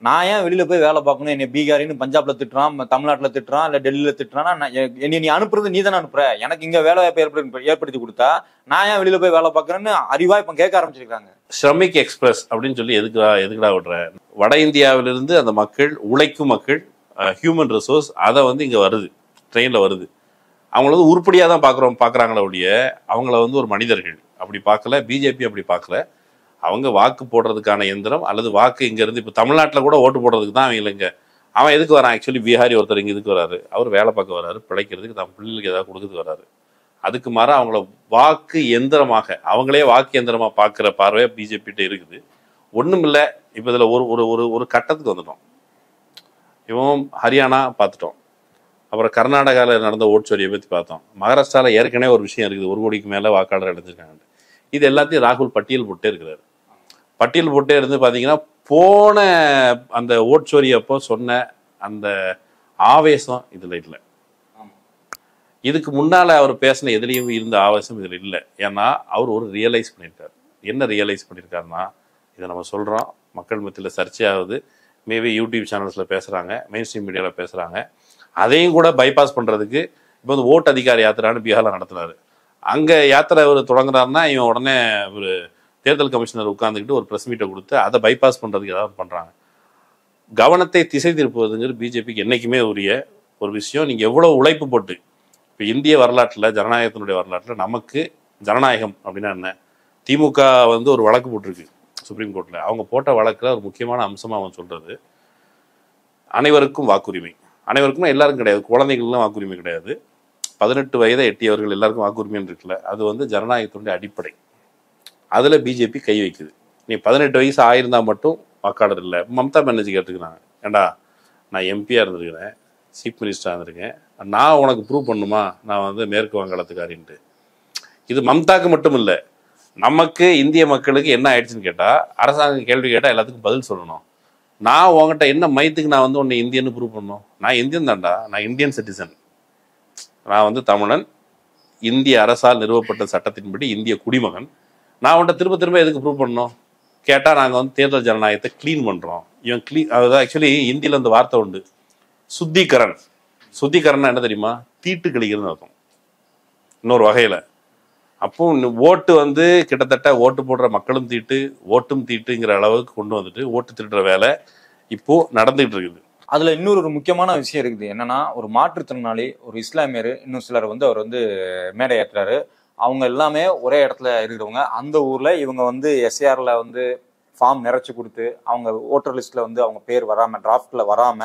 B: நான் ஏன் வெளியில போய் வேலை பார்க்கணும், என்னை பீகாரின்னு பஞ்சாப்ல திட்டுறான், தமிழ்நாட்டுல திட்டுறான், இல்ல டெல்லியில திட்டுறான்னா என்னை நீ அனுப்புறது நீ தானே அனுப்புற, எனக்கு இங்க வேலை வாய்ப்பு ஏற்படுத்தி கொடுத்தா நான் ஏன் வெளியில போய் வேலை பார்க்கறேன்னு அறிவா இப்ப கேட்க ஆரம்பிச்சிருக்காங்க.
A: ஷ்ரமிக் எக்ஸ்பிரஸ் அப்படின்னு சொல்லி எதுக்குடா விடுற? வட இந்தியாவிலிருந்து அந்த மக்கள், உழைக்கும் மக்கள், ஹியூமன் ரிசோர்ஸ், அதை வந்து இங்க வருது, ட்ரெயின்ல வருது. அவங்கள வந்து உருப்படியா தான் பாக்குறாங்களே ஒழிய அவங்கள வந்து ஒரு மனிதர்கள் அப்படி பார்க்கல. பிஜேபி அப்படி பார்க்கல. அவங்க வாக்கு போடுறதுக்கான எந்திரம், அல்லது வாக்கு இங்க இருந்து இப்போ தமிழ்நாட்டில் கூட ஓட்டு போடுறதுக்கு தான் அவங்க இங்க. அவன் எதுக்கு வரான்? ஆக்சுவலி பீகாரி ஒருத்தர் இங்க எதுக்கு வராரு? அவர் வேலை பார்க்க வராரு, பிழைக்கிறதுக்கு, தம் பிள்ளைகளுக்கு ஏதாவது கொடுக்குறதுக்கு வராரு. அதுக்கு மாற அவங்கள வாக்கு எந்திரமாக, அவங்களே வாக்கு எந்திரமா பார்க்குற பார்வை பிஜேபிகிட்ட இருக்குது. ஒண்ணும் இல்லை. இப்போ இதுல ஒரு கட்டத்துக்கு வந்துட்டோம். இவன் ஹரியானா பார்த்துட்டோம். அப்புறம் கர்நாடகாவில் நடந்த ஓட்சோரியை பற்றி பார்த்தோம். மகாராஷ்டிராவில் ஏற்கனவே ஒரு விஷயம் இருக்குது, 1 கோடிக்கு மேலே வாக்காளர் அடைஞ்சிருக்காங்க. இது எல்லாத்தையும் ராகுல் பட்டியல் போட்டே இருக்கிறாரு. பட்டியல் போட்டே இருந்து பார்த்தீங்கன்னா போன அந்த ஓட்சோரி அப்போ சொன்ன அந்த ஆவேசம் இதில் இல்லை. இதுக்கு முன்னால் அவர் பேசின எதுலேயும் இருந்த ஆவேசம் இதில் இல்லை. ஏன்னா அவர் ஒரு ரியலைஸ் பண்ணியிருக்காரு. என்ன ரியலைஸ் பண்ணியிருக்காருன்னா, இதை நம்ம சொல்கிறோம், மக்கள் மத்தியில் சர்ச்சை ஆகுது, மேபி யூடியூப் சேனல்ஸில் பேசுகிறாங்க, மெயின் ஸ்ட்ரீம் மீடியாவில் பேசுகிறாங்க. அதையும் கூட பைபாஸ் பண்ணுறதுக்கு இப்போ வந்து ஓட்டு அதிகார யாத்திரான்னு பீகாரில் நடத்துனாரு. அங்கே யாத்திரை அவர் தொடங்குறாருன்னா இவன் உடனே ஒரு தேர்தல் கமிஷனர் உட்காந்துக்கிட்டு ஒரு ப்ரெஸ் மீட்டை கொடுத்து அதை பைபாஸ் பண்ணுறதுக்கு ஏதாவது பண்ணுறாங்க. கவனத்தை திசை திருப்புவதுங்கிறது பிஜேபிக்கு என்றைக்குமே உரிய ஒரு விஷயம். நீங்கள் எவ்வளோ உழைப்பு போட்டு இப்போ இந்திய வரலாற்றில், ஜனநாயகத்தினுடைய வரலாற்றில் நமக்கு ஜனநாயகம் அப்படின்னா என்ன? திமுக வந்து ஒரு வழக்கு போட்டிருக்கு சுப்ரீம் கோர்ட்டில். அவங்க போட்ட வழக்கில் ஒரு முக்கியமான அம்சமாக அவன் சொல்கிறது, அனைவருக்கும் வாக்குரிமை. அனைவருக்குமே எல்லாருக்கும் கிடையாது, குழந்தைகளுக்கும் வாக்குரிமை கிடையாது. 18 வயதை எட்டியவர்கள் எல்லாருக்கும் வாக்குரிமைன்னு இருக்குல்ல, அது வந்து ஜனநாயகத்தினுடைய அடிப்படை. அதில் பிஜேபி கை வைக்குது. நீ 18 வயசு ஆயிருந்தால் மட்டும் வாக்காளர் இல்லை. மம்தா பானர்ஜி கேட்டுக்கிறாங்க, ஏண்டா நான் எம்பியாக இருந்திருக்கிறேன், சீஃப் மினிஸ்டராக இருந்திருக்கேன், நான் உனக்கு ப்ரூவ் பண்ணுமா நான் வந்து மேற்கு வங்காளத்துக்காரின்ட்டு? இது மம்தாக்கு மட்டும் இல்லை, நமக்கு இந்திய மக்களுக்கு என்ன ஆயிடுச்சுன்னு கேட்டால், அரசாங்கம் கேள்வி கேட்டால் எல்லாத்துக்கும் பதில் சொல்லணும். நான் உங்ககிட்ட என்ன மையத்துக்கு நான் வந்து உன்னை இந்தியன்னு ப்ரூவ் பண்ணணும்? நான் இந்தியன் தான்டா, நான் இந்தியன் சிட்டிசன், நான் வந்து தமிழன், இந்திய அரசால் நிறுவப்பட்ட சட்டத்தின்படி இந்திய குடிமகன். நான் உன்ட்ட திரும்ப திரும்ப எதுக்கு ப்ரூவ் பண்ணணும் கேட்டால், நாங்கள் வந்து தேர்தல் ஜனநாயகத்தை க்ளீன் பண்ணுறோம். இவன் அதாவது ஆக்சுவலி இந்தியில் அந்த வார்த்தை உண்டு, சுத்திகரன். சுத்திகரன்னா என்ன தெரியுமா? தீட்டு கழிக்கிறதுன்னு அர்த்தம் இன்னொரு வகையில். அப்போ ஓட்டு வந்து கிட்டத்தட்ட ஓட்டு போடுற மக்களும் தீட்டு, ஓட்டும் தீட்டுங்கிற அளவுக்கு கொண்டு வந்துட்டு ஓட்டு திருடுற வேலை இப்போ நடந்துகிட்டு இருக்குது.
B: அதுல இன்னொரு முக்கியமான விஷயம் இருக்குது. என்னன்னா, ஒரு மாற்றுத்திறனாளி, ஒரு இஸ்லாமியர், இன்னும் சிலர் வந்து அவர் வந்து மேடை ஏற்றுறாரு. அவங்க எல்லாமே ஒரே இடத்துல இருக்கிறவங்க. அந்த ஊர்ல இவங்க வந்து எஸ்ஏஆர்ல வந்து ஃபார்ம் நிறைச்சு கொடுத்து, அவங்க ஓட்டர் லிஸ்ட்ல வந்து அவங்க பேர் வராம, டிராஃப்ட்ல வராம,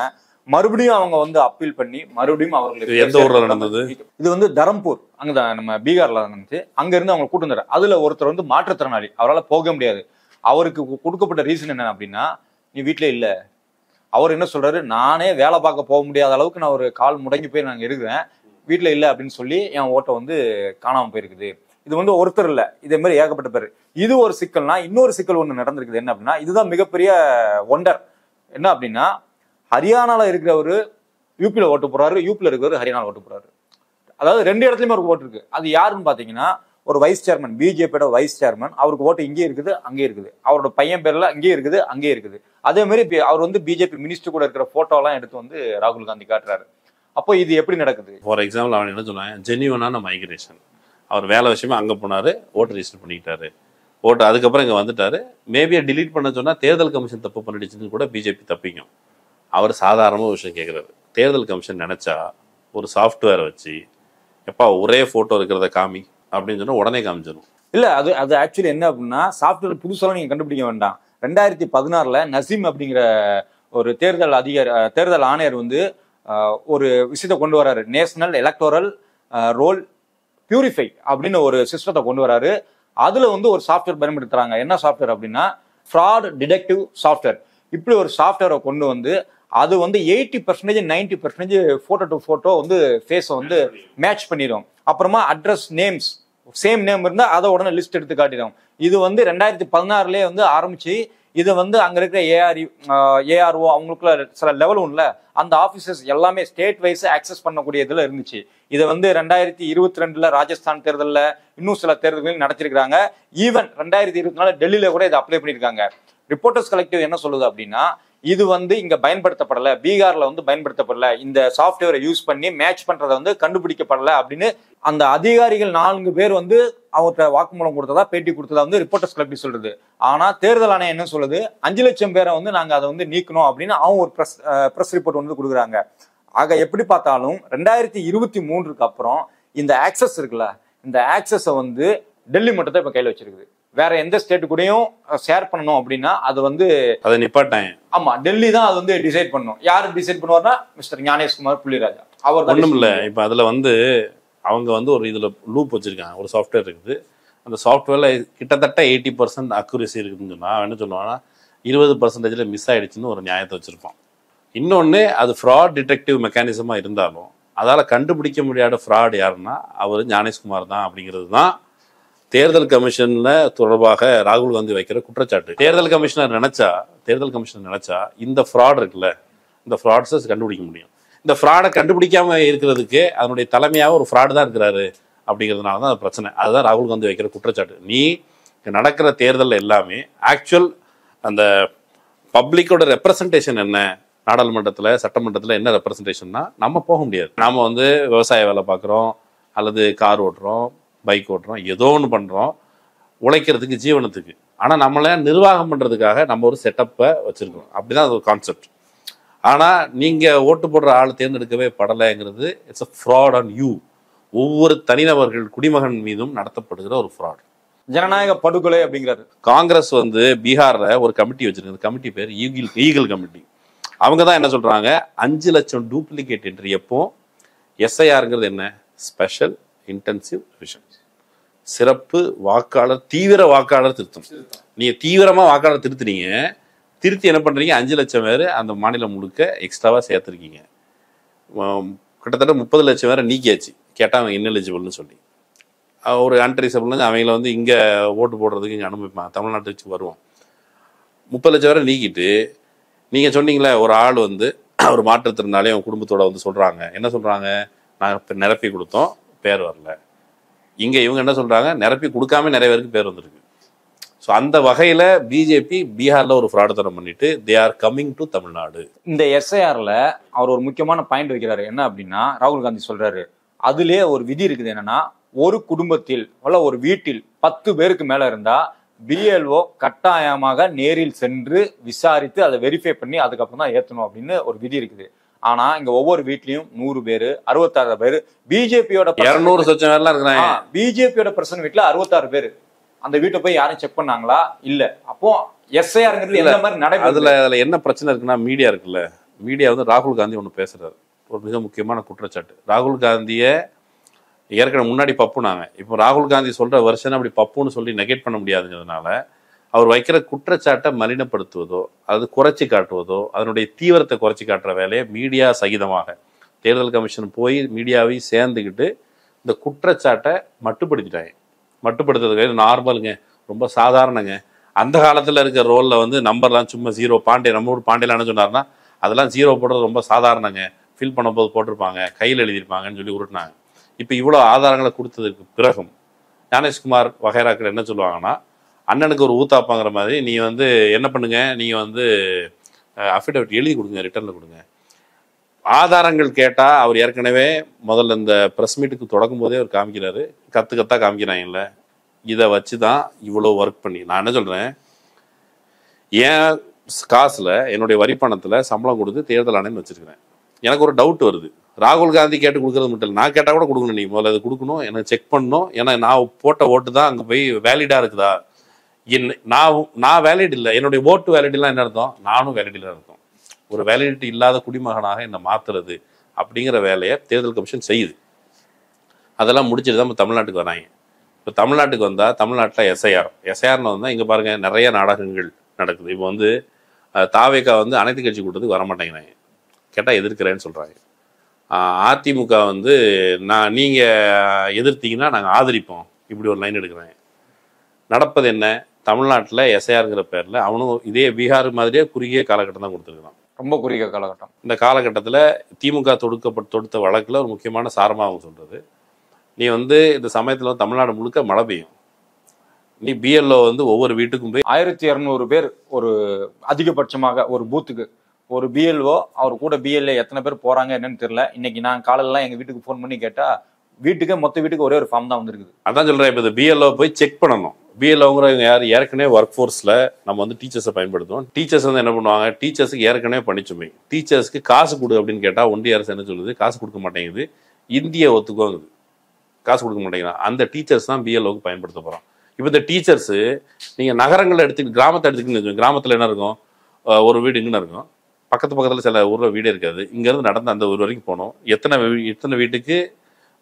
B: மறுபடியும் அவங்க வந்து அப்பீல் பண்ணி மறுபடியும் அவர்களுக்கு
A: எந்த ஊர்ல நடந்தது?
B: இது வந்து தரம்பூர், அங்கதான் நம்ம பீகார்ல நடந்துச்சு. அங்க இருந்து அவங்க கூட்டு வந்தாரு. அதுல ஒருத்தர் வந்து மாற்றுத்திறனாளி, அவரால் போக முடியாது. அவருக்கு கொடுக்கப்பட்ட ரீசன் என்ன அப்படின்னா, நீ வீட்டுல இல்ல. அவர் என்ன சொல்றாரு, நானே வேலை பார்க்க போக முடியாத அளவுக்கு நான் ஒரு கால் முடங்கி போய் நாங்க இருக்கிறேன், வீட்டுல இல்லை அப்படின்னு சொல்லி என் ஓட்டை வந்து காணாம போயிருக்குது. இது வந்து ஒருத்தர் இல்ல, இதே மாதிரி ஏகப்பட்ட பேர். இது ஒரு சிக்கல்னா, இன்னொரு சிக்கல் ஒண்ணு நடந்திருக்குது. என்ன அப்படின்னா, இதுதான் மிகப்பெரிய ஒண்டர். என்ன அப்படின்னா, ஹரியானால இருக்கிறவரு யூபியில ஓட்டு போறாரு, யூபியில இருக்கிறவரு ஹரியானால ஓட்டு போறாரு. அதாவது 2 இடத்துலயுமே ஒரு ஓட்டு இருக்கு. அது யாருன்னு பாத்தீங்கன்னா, ஒரு வைஸ் சேர்மன், பிஜேபியோட வைஸ் சேர்மன். அவருக்கு ஓட்டு இங்கே இருக்குது, அங்கே இருக்குது. அவரோட பையன் பேர்ல அங்கே இருக்குது, அங்கே இருக்குது. அதே மாதிரி அவர் வந்து பிஜேபி மினிஸ்டர் கூட இருக்கிற போட்டோ எல்லாம் எடுத்து வந்து ராகுல் காந்தி காட்டுறாரு. அப்போ இது எப்படி நடக்குது?
A: ஃபார் எக்ஸாம்பிள், அவன் என்ன சொன்னான், ஜென்யூனான மைக்ரேஷன். அவர் வேலை விஷயமா அங்கே போனாரு, ஓட்டு ரிஜிஸ்டர் பண்ணிக்கிட்டாரு, ஓட்டு அதுக்கப்புறம் இங்கே வந்துட்டாரு. மேபி டிலீட் பண்ண சொன்னால் தேர்தல் கமிஷன் தப்பு பண்ணிடுச்சுன்னு கூட பிஜேபி தப்பிக்கும். அவர் சாதாரணமாக விஷயம் கேட்குறாரு. தேர்தல் கமிஷன் நினச்சா ஒரு சாஃப்ட்வேரை வச்சு, எப்பா ஒரே ஃபோட்டோ இருக்கிறத காமி அப்படின்னு சொன்னால் உடனே காமிச்சிடும்.
B: இல்லை, அது ஆக்சுவலி என்ன அப்படின்னா, சாஃப்ட்வேர் புதுசாலாம் நீங்கள் கண்டுபிடிக்க வேண்டாம். 2016 நசீம் அப்படிங்கிற ஒரு தேர்தல் ஆணையர் வந்து ஒரு விஷயத்தை கொண்டு வராரு. நேஷனல் எலக்டோரல் ரோல் பியூரிஃபை அப்படின்னு ஒரு சிஸ்டத்தை கொண்டு வராரு. அதுல வந்து ஒரு சாஃப்ட்வேர் பயன்படுத்துறாங்க. என்ன சாஃப்ட்வேர் அப்படின்னா, ஃப்ராட் டிடெக்டிவ் சாஃப்ட்வேர். இப்படி ஒரு சாஃப்ட்வேரை கொண்டு வந்து அது வந்து 80% 90% போட்டோ டு போட்டோ வந்து ஃபேஸை வந்து மேட்ச் பண்ணிடும். அப்புறமா அட்ரஸ், நேம்ஸ், சேம் நேம் இருந்தால் அதை உடனே லிஸ்ட் எடுத்து காட்டிடும். இது வந்து 2016 வந்து ஆரம்பிச்சு, இதை வந்து அங்க இருக்கிற ஏஆர்ஓ அவங்களுக்குள்ள சில லெவல் ஒன்றுல அந்த ஆஃபீஸர்ஸ் எல்லாமே ஸ்டேட் வைஸ் ஆக்சஸ் பண்ணக்கூடிய இதுல இருந்துச்சு. இதை வந்து 2022 ராஜஸ்தான் தேர்தலில், இன்னும் சில தேர்தல்களையும் நடத்திருக்கிறாங்க. ஈவன் 2024 டெல்லியில கூட இதை அப்ளை பண்ணியிருக்காங்க. ரிப்போர்ட்டர்ஸ் கலெக்டிவ் என்ன சொல்லுது அப்படின்னா, இது வந்து இங்க பயன்படுத்தப்படல, பீகார்ல வந்து பயன்படுத்தப்படல, இந்த சாஃப்ட்வேரை யூஸ் பண்ணி மேட்ச் பண்றதை வந்து கண்டுபிடிக்கப்படல அப்படின்னு அந்த அதிகாரிகள் 4 பேர் வந்து அவர்கிட்ட வாக்குமூலம் கொடுத்ததா, பேட்டி கொடுத்ததா வந்து ரிப்போர்ட்டர்ஸ் கலெக்டிவ் சொல்றது. ஆனா தேர்தல் ஆணையம் என்ன சொல்லுது, 5 லட்சம் பேரை வந்து நாங்க அதை வந்து நீக்கணும் அப்படின்னு அவங்க ஒரு பிரஸ் ரிப்போர்ட் வந்து கொடுக்குறாங்க. ஆக எப்படி பார்த்தாலும் 2023 அப்புறம் இந்த ஆக்சஸ் இருக்குல்ல, இந்த ஆக்சஸை வந்து டெல்லி மட்டும் தான் இப்ப கையில வச்சிருக்குது. வேற எந்த ஸ்டேட்டு கூடயும் ஷேர் பண்ணணும் அப்படின்னா அது வந்து
A: அதை நிப்பாட்டாங்க.
B: ஆமா, டெல்லி தான் அது வந்து டிசைட் பண்ணணும். யாரு டிசைட் பண்ணுவார்னா மிஸ்டர் ஞானேஷ்குமார் புள்ளிராஜா. அவர்
A: ஒண்ணும் இல்லை. இப்ப அதுல வந்து அவங்க வந்து ஒரு இதுல லூப் வச்சிருக்காங்க, ஒரு சாஃப்ட்வேர் இருக்குது. அந்த சாஃப்ட்வேர்ல கிட்டத்தட்ட 80% அக்யூரசி இருக்குதுன்னு சொன்னா, அவன் என்ன சொல்லுவான்னா 20% மிஸ் ஆயிடுச்சுன்னு ஒரு நியாயத்தை வச்சிருப்பான். இன்னொன்று அது ஃப்ராட் டிடெக்டிவ் மெக்கானிசமாக இருந்தாலும் அதால் கண்டுபிடிக்க முடியாத ஃப்ராட் யாருன்னா அவர் ஞானேஷ்குமார் தான் அப்படிங்கிறது தான் தேர்தல் கமிஷனில் தொடர்பாக ராகுல் காந்தி வைக்கிற குற்றச்சாட்டு. தேர்தல் கமிஷனர் நினைச்சா இந்த ஃப்ராட் இருக்குல்ல, இந்த ஃப்ராட்ஸை கண்டுபிடிக்க முடியும். இந்த ஃப்ராடை கண்டுபிடிக்காம இருக்கிறதுக்கு அதனுடைய தலைமையாக ஒரு ஃப்ராடு தான் இருக்கிறாரு அப்படிங்கிறதுனால தான் அது பிரச்சனை. அதுதான் ராகுல் காந்தி வைக்கிற குற்றச்சாட்டு. நீ நடக்கிற தேர்தல் எல்லாமே ஆக்சுவல் அந்த பப்ளிக்கோட ரெப்ரசன்டேஷன் என்ன, நாடாளுமன்றத்தில் சட்டமன்றத்தில் என்ன ரெப்ரசன்டேஷன்னா நம்ம போக முடியாது. நாம் விவசாய வேலை பார்க்குறோம், அல்லது கார் ஓட்டுறோம், பைக் ஓட்டுறோம், ஏதோ ஒன்று பண்ணுறோம் உழைக்கிறதுக்கு, ஜீவனத்துக்கு. ஆனால் நம்மளை நிர்வாகம் பண்ணுறதுக்காக நம்ம ஒரு செட்டப்பை வச்சுருக்கோம். அப்படி தான் அது ஒரு கான்செப்ட். ஆனால் நீங்கள் ஓட்டு போடுற ஆள் தேர்ந்தெடுக்கவே படலைங்கிறது it's a fraud on you. ஒவ்வொரு தனிநபர்கள் குடிமகன் மீதும் நடத்தப்படுகிற ஒரு ஃப்ராட்,
B: ஜனநாயக படுகொலை அப்படிங்கிறாரு.
A: காங்கிரஸ் பீகார்ல ஒரு கமிட்டி வச்சிருக்கு. கமிட்டி பேர் ஈகிள் கமிட்டி. அவங்க தான் என்ன சொல்றாங்க, 5 லட்சம் டூப்ளிகேட் என்ட்ரி. எப்போ எஸ்ஐஆருங்கிறது என்ன, ஸ்பெஷல் இன்டென்சிவ் ரிவிஷன், சிறப்பு வாக்காளர் தீவிர வாக்காளர் திருத்தம். நீங்க தீவிரமா வாக்காளர் திருத்தி என்ன பண்றீங்க, 5 லட்சம் பேர் அந்த மாநிலம் முழுக்க எக்ஸ்ட்ராவா சேர்த்துருக்கீங்க. கிட்டத்தட்ட 30 லட்சம் பேரை நீக்கியாச்சு, கேட்டால் அவங்க இன்எலிஜிபிள்னு சொல்லி. ஒரு அன்ட்ரீசபிள்னு அவங்கள இங்கே ஓட்டு போடுறதுக்கு இங்கே அனுமதிப்பாங்க. தமிழ்நாட்டுக்கு வருவோம். 30 லட்சம் பேரை நீக்கிட்டு நீங்கள் சொன்னீங்களே, ஒரு ஆள் ஒரு மாற்றுத்திறனாலே அவங்க குடும்பத்தோட சொல்கிறாங்க, என்ன சொல்கிறாங்க, நாங்கள் இப்போ நிரப்பி கொடுத்தோம், பேர் வரல. இங்கே இவங்க என்ன சொல்கிறாங்க, நிரப்பி கொடுக்காம நிறைய பேருக்கு பேர் வந்திருக்கு. ஸோ அந்த வகையில் பிஜேபி பீகாரில் ஒரு ஃப்ராடுத்தனம் பண்ணிட்டு they are coming to Tamil Nadu.
B: இந்த எஸ்ஐஆரில் அவர் ஒரு முக்கியமான பாயிண்ட் வைக்கிறாரு. என்ன அப்படின்னா, ராகுல் காந்தி சொல்கிறாரு, அதுலேயே ஒரு விதி இருக்குது. என்னன்னா, ஒரு குடும்பத்தில் அல்ல ஒரு வீட்டில் 10 பேருக்கு மேல இருந்தா பிஎல்ஓ கட்டாயமாக நேரில் சென்று விசாரித்து அதை வெரிஃபை பண்ணி அதுக்கப்புறம் தான் ஏற்றணும் அப்படின்னு ஒரு விதி இருக்குது. ஆனா இங்க ஒவ்வொரு வீட்லயும் 100 பேரு 66 பேரு பிஜேபியோட
A: 200 லட்சம் பேர்லாம் இருக்கிறாங்க.
B: பிஜேபியோட பர்சன் வீட்டுல 66 பேரு. அந்த வீட்டை போய் யாரும் செக் பண்ணாங்களா? இல்ல. அப்போ எஸ்ஐஆர்ங்கிறது என்ன மாதிரி நடைபெறுது?
A: அதுல என்ன பிரச்சனை இருக்குன்னா, மீடியா இருக்குல்ல, மீடியா ராகுல் காந்தி ஒண்ணு பேசுறாரு, ஒரு மிக முக்கியமான குற்றச்சாட்டு. ராகுல் காந்தியை ஏற்கனவே முன்னாடி பப்புனாங்க. இப்போ ராகுல் காந்தி சொல்ற வருஷன் அப்படி பப்புன்னு சொல்லி நெகேட் பண்ண முடியாதுங்கிறதுனால அவர் வைக்கிற குற்றச்சாட்டை மலினப்படுத்துவதோ அது குறைச்சி காட்டுவதோ அதனுடைய தீவிரத்தை குறைச்சி காட்டுற வேலையை மீடியா சகிதமாக தேர்தல் கமிஷன் போய் மீடியாவை சேர்ந்துக்கிட்டு இந்த குற்றச்சாட்டை மட்டுப்படுத்துறதுக்கு நார்மலுங்க, ரொம்ப சாதாரணங்க. அந்த காலத்தில் இருக்கிற ரோலில் நம்பர்லாம் சும்மா 0 பாண்டே, நம்ம ஊர் பாண்டியெலாம் என்ன சொன்னார்னா, அதெல்லாம் 0 போடுறது ரொம்ப சாதாரணங்க, ஃபில் பண்ணும்போது போட்டிருப்பாங்க, கையில் எழுதியிருப்பாங்கன்னு சொல்லி உருட்டினாங்க. இப்போ இவ்வளோ ஆதாரங்களை கொடுத்ததுக்கு பிறகும் ஞானேஷ்குமார் வகைராக்கள் என்ன சொல்லுவாங்கன்னா, அண்ணனுக்கு ஒரு ஊத்தாப்பாங்கிற மாதிரி நீ என்ன பண்ணுங்க, நீங்கள் அஃபிடவிட் எழுதி கொடுங்க, ரிட்டர்னில் கொடுங்க. ஆதாரங்கள் கேட்டால் அவர் ஏற்கனவே முதல்ல இந்த ப்ரெஸ் மீட்டுக்கு தொடக்கும் போதே அவர் காமிக்கிறாரு, கத்தா காமிக்கிறாங்கல்ல, இதை வச்சு தான் இவ்வளோ ஒர்க் பண்ணி. நான் என்ன சொல்கிறேன், என் காசில் என்னுடைய வரி பணத்தில் சம்பளம் கொடுத்து தேர்தல் ஆணையம் வச்சுருக்கிறேன். எனக்கு ஒரு டவுட் வருது, ராகுல் காந்தி கேட்டு கொடுக்கறது மட்டும் இல்லை, நான் கேட்டால் கூட கொடுக்கணும். நீ முதல்ல அது கொடுக்கணும், எனக்கு செக் பண்ணணும். ஏன்னா நான் போட்ட ஓட்டு தான் அங்கே போய் வேலிடாக இருக்குதா, நான் வேலிட் இல்லை, என்னுடைய ஓட்டு வேலிடிலாம் என்ன அர்த்தம், நானும் வேலிடில் அர்த்தம். ஒரு வேலிடிட்டி இல்லாத குடிமகனாக என்னை மாற்றுறது அப்படிங்கிற வேலையை தேர்தல் கமிஷன் செய்யுது. அதெல்லாம் முடிச்சுட்டு தான் இப்போ தமிழ்நாட்டுக்கு வராங்க. இப்போ தமிழ்நாட்டுக்கு வந்தால் தமிழ்நாட்டில் எஸ்ஐஆர்னு வந்தால் இங்கே பாருங்கள் நிறைய நாடகங்கள் நடக்குது. இப்போ தாவேகா அனைத்து கட்சி கூட்டத்துக்கு வரமாட்டேங்கிறாங்க, கேட்டால் எதிர்க்கிறேன்னு சொல்கிறாங்க. அதிமுக நீங்கள் எதிர்த்தீங்கன்னா நாங்கள் ஆதரிப்போம், இப்படி ஒரு லைன் எடுக்கிறாங்க. நடப்பது என்ன, தமிழ்நாட்டில் எஸ்ஐஆருங்கிற பேரில் அவனும் இதே பீகார் மாதிரியே குறுகிய காலகட்டம் தான் கொடுத்துருக்கான், ரொம்ப குறுகிய காலகட்டம். இந்த காலகட்டத்தில் திமுக தொடுத்த வழக்கில் ஒரு முக்கியமான சாரமாக அவங்க சொல்கிறது, நீ இந்த சமயத்தில் தமிழ்நாடு முழுக்க மழை பெய்யும், நீ பிஎல்ஓ ஒவ்வொரு வீட்டுக்கும் போய்
B: 1200 பேர் ஒரு அதிகபட்சமாக ஒரு பூத்துக்கு ஒரு பிஎல்ஓ, அவர் கூட பிஎல்ஏ எத்தனை பேர் போறாங்க என்னன்னு தெரியல. இன்னைக்கு நான் காலையிலாம் எங்க வீட்டுக்கு ஃபோன் பண்ணி கேட்டா மொத்த வீட்டுக்கு ஒரே ஒரு ஃபார்ம் தான் வந்திருக்குது.
A: அதான் சொல்றேன், இப்போ இந்த பிஎல்ஓ போய் செக் பண்ணணும். பிஎல்ஓங்கிறவங்க யார், ஏற்கனவே ஒர்க் ஃபோர்ஸில் நம்ம டீச்சர்ஸை பயன்படுத்துவோம். டீச்சர்ஸ் என்ன பண்ணுவாங்க, டீச்சர்ஸுக்கு ஏற்கனவே பணிச்சுமை, டீச்சர்ஸ்க்கு காசு கொடு அப்படின்னு கேட்டால் ஒன்றிய அரசு என்ன சொல்லுது, காசு கொடுக்க மாட்டேங்குது, இந்திய ஒத்துக்குவாங்குது, காசு கொடுக்க மாட்டேங்கிறான். அந்த டீச்சர்ஸ் தான் பிஎல்ஓக்கு பயன்படுத்த போகிறோம். இப்போ இந்த டீச்சர்ஸு நீங்கள் நகரங்களில் கிராமத்தை எடுத்துக்கிட்டு கிராமத்தில் என்ன இருக்கும், ஒரு வீடு இங்கே இருக்கும், பக்கத்தில் சில ஊரில் வீடே இருக்காது, இங்கேருந்து நடந்து அந்த ஊர் வரைக்கும் போகணும். எத்தனை வீட்டுக்கு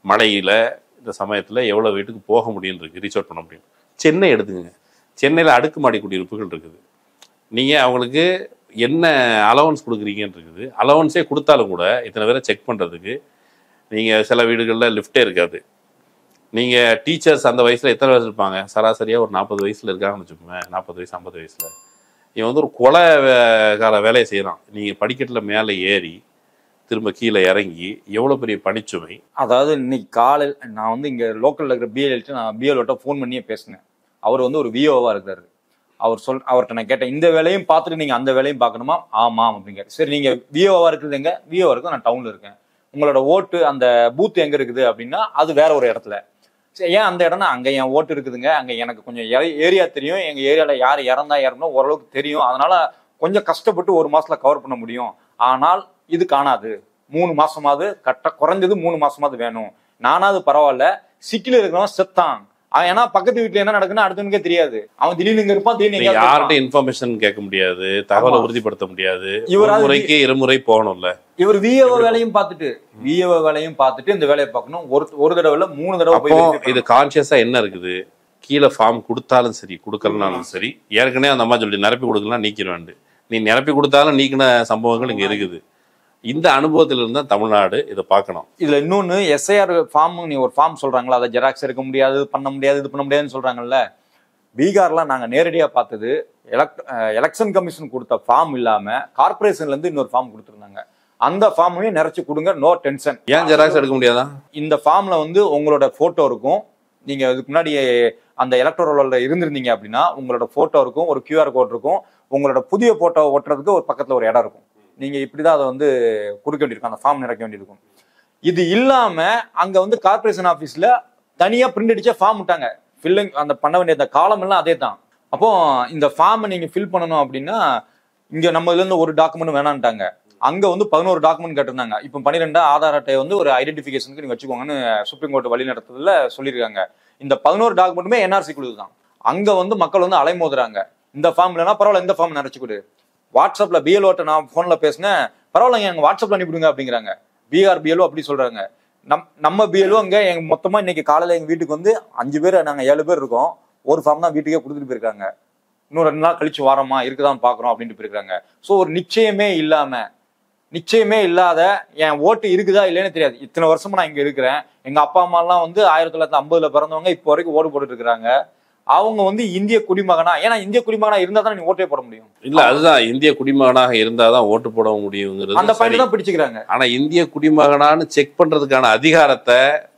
A: மழையில் இந்த சமயத்தில் எவ்வளோ வீட்டுக்கு போக முடியும் இருக்கு, ரீச் அவுட் பண்ண முடியும். சென்னை எடுத்துக்கங்க, சென்னையில் அடுக்குமாடி குடியிருப்புகள் இருக்குது. நீங்கள் அவங்களுக்கு என்ன அலவன்ஸ் கொடுக்குறீங்கன்னு இருக்குது. அலவன்ஸே கொடுத்தாலும் கூட இத்தனை பேரை செக் பண்ணுறதுக்கு நீங்கள் சில வீடுகளில் லிஃப்டே இருக்காது. நீங்கள் டீச்சர்ஸ் அந்த வயசில் எத்தனை வயசு இருப்பாங்க? சராசரியாக ஒரு 40 வயசில் இருக்காங்கன்னு வச்சுக்கோங்க. 40 வயசு 50 வயசில் இவன் வந்து ஒரு கொலைகார வேலையை செய்கிறான். நீங்கள் படிக்கட்டில் மேலே ஏறி திரும்ப கீழே இறங்கி எவ்வளோ பெரிய பணிச்சுமை.
B: அதாவது இன்னைக்கு காலையில் நான் வந்து இங்கே லோக்கலில் இருக்கிற பிஎல்கிட்ட நான் பிஎல்ஓட்ட ஃபோன் பண்ணியே பேசினேன். அவர் வந்து ஒரு விஓவாக இருக்காரு. அவர்கிட்ட நான் கேட்டேன், இந்த வேலையும் பார்த்துட்டு நீங்கள் அந்த வேலையும் பார்க்கணுமா? ஆமாம் அப்படிங்க. சரி, நீங்கள் விஓவாக இருக்கிறது எங்க? விஓவாக இருக்குது, நான் டவுனில் இருக்கேன். உங்களோட ஓட்டு அந்த பூத் எங்கே இருக்குது அப்படின்னா அது வேற ஒரு இடத்துல. சரி, ஏன் அந்த இடம்னா அங்கே என் ஓட்டு இருக்குதுங்க, அங்கே எனக்கு கொஞ்சம் ஏரியா தெரியும், எங்கள் ஏரியாவில் யார் இறந்தா ஓரளவுக்கு தெரியும், அதனால கொஞ்சம் கஷ்டப்பட்டு 1 மாசத்துல கவர் பண்ண முடியும். ஆனால் இது காணாது, 3 மாசமாவது குறைஞ்சது 3 மாசமாவது வேணும். நானாவது பரவாயில்ல, சிட்டில இருக்கிறவன் செத்தான், ஏன்னா பக்கத்து வீட்டுல என்ன நடக்குன்னு அடுத்தவனுக்கே தெரியாது. அவன் திடீர்னு இங்க இருப்பான், திடீர்னு
A: யார்கிட்ட இன்ஃபர்மேஷன் கேட்க முடியாது, தகவலை உறுதிப்படுத்த முடியாது. முறைக்கு 2 முறை போகணும்ல.
B: இவர் விஏஓ வேலையும் பார்த்துட்டு இந்த வேலையை பார்க்கணும். ஒரு தடவை 3 தடவை போய்
A: இது கான்சியஸா என்ன இருக்குது? கீழே ஃபார்ம் கொடுத்தாலும் சரி கொடுக்கலனாலும் சரி, ஏற்கனவே அந்த அம்மா சொல்லி நிரப்பி கொடுக்கலாம் நீக்கிடுவேன். நீ நிரப்பி கொடுத்தாலும் நீக்கின சம்பவங்கள் இங்க இருக்குது. இந்த அனுபவத்துல இருந்தா தமிழ்நாடு இதை பார்க்கணும்.
B: இதுல இன்னொன்னு, எஸ்ஐஆர் ஃபார்ம் நீ ஒரு ஃபார்ம் சொல்றாங்களா, அதை ஜெராக்ஸ் எடுக்க முடியாது, பண்ண முடியாது, இது பண்ண முடியாதுன்னு சொல்றாங்கல்ல. பீகார்லாம் நாங்க நேரடியா பார்த்தது, எலெக்ஷன் கமிஷன் கொடுத்த ஃபார்ம் இல்லாம கார்பரேஷன்ல இருந்து இன்னொரு ஃபார்ம் கொடுத்துருந்தாங்க. அந்த ஃபார்மையும் நிறைச்சு கொடுங்க, நோ டென்ஷன்.
A: ஏன் ஜெராக்ஸ் எடுக்க முடியாதா?
B: இந்த ஃபார்ம்ல வந்து உங்களோட போட்டோ இருக்கும், நீங்க இதுக்கு முன்னாடி அந்த எலக்டோரல்ல இருந்திருந்தீங்க அப்படின்னா உங்களோட போட்டோ இருக்கும், ஒரு QR கோட் இருக்கும், உங்களோட புதிய போட்டோ ஒட்டுறதுக்கு ஒரு பக்கத்துல ஒரு இடம் இருக்கும். நீங்க இப்படிதான் அதை வந்து கொடுக்க வேண்டியிருக்கும், அந்த ஃபார்ம் நிறைக்க வேண்டியிருக்கும். இது இல்லாம அங்க வந்து கார்பரேஷன் ஆஃபீஸ்ல தனியா பிரிண்ட் அடிச்சா ஃபார்ம் விட்டாங்க. ஃபில்லிங் அந்த பண்ண வேண்டிய அந்த காலம் எல்லாம் அதே தான். அப்போ இந்த ஃபார்மை நீங்க ஃபில் பண்ணணும் அப்படின்னா இங்க நம்ம இதுல இருந்து ஒரு டாக்குமெண்ட் வேணான்ட்டாங்க. அங்க வந்து 11 டாக்குமெண்ட் கேட்டிருந்தாங்க. இப்போ 12 ஆதார் அட்டை வந்து ஒரு ஐடென்டிஃபிகேஷனுக்கு நீங்க வச்சுக்கோங்கன்னு சுப்ரீம் கோர்ட் வழி நடத்துறதுல சொல்லியிருக்காங்க. இந்த 11 டாக்குமெண்ட்டுமே NRC குழு தான். அங்க வந்து மக்கள் வந்து அலைமோதுறாங்க. இந்த ஃபார்ம் இல்லைன்னா பரவாயில்ல, இந்த ஃபார்ம் நிறைச்சு கொடு. வாட்ஸ்அப்ல பிஎல்ஓட்ட நான் போன்ல பேசினேன், பரவாயில்ல எங்க வாட்ஸ்அப்ல அனுப்பிடுங்க அப்படிங்கிறாங்க. பீகார் பிஎல்ஓ அப்படி சொல்றாங்க. நம்ம பிஎல்ஓ இங்க எங்க மொத்தமா இன்னைக்கு காலையில எங்க வீட்டுக்கு வந்து 5 பேர், நாங்க 7 பேர் இருக்கோம். ஒரு ஃபார்ம் தான் வீட்டுக்கே கொடுத்துட்டு போயிருக்காங்க. இன்னும் 2 நாள் கழிச்சு வாரமா இருக்குதான் பாக்குறோம் அப்படின்ட்டு போயிருக்காங்க. ஸோ ஒரு நிச்சயமே இல்லாத என் ஓட்டு இருக்குதா இல்லைன்னு தெரியாது. இத்தனை வருஷமா நான் இங்க இருக்கிறேன். எங்க அப்பா அம்மா எல்லாம் வந்து 1950 பிறந்தவங்க, இப்போ வரைக்கும் ஓட்டு போட்டுட்டு இருக்கிறாங்க. அவங்க வந்து இந்திய குடிமகனா, ஏன்னா இந்திய குடிமகனா இருந்தா தான் நீ ஓட்டே போட முடியும்.
A: இல்ல, அதுதான் இந்திய குடிமகனாக இருந்தாதான் ஓட்டு போட முடியுங்கிறது
B: அந்த பாயிண்ட் தான் பிடிச்சுக்கிறாங்க.
A: ஆனா இந்திய குடிமகனான்னு செக் பண்றதுக்கான அதிகாரத்தை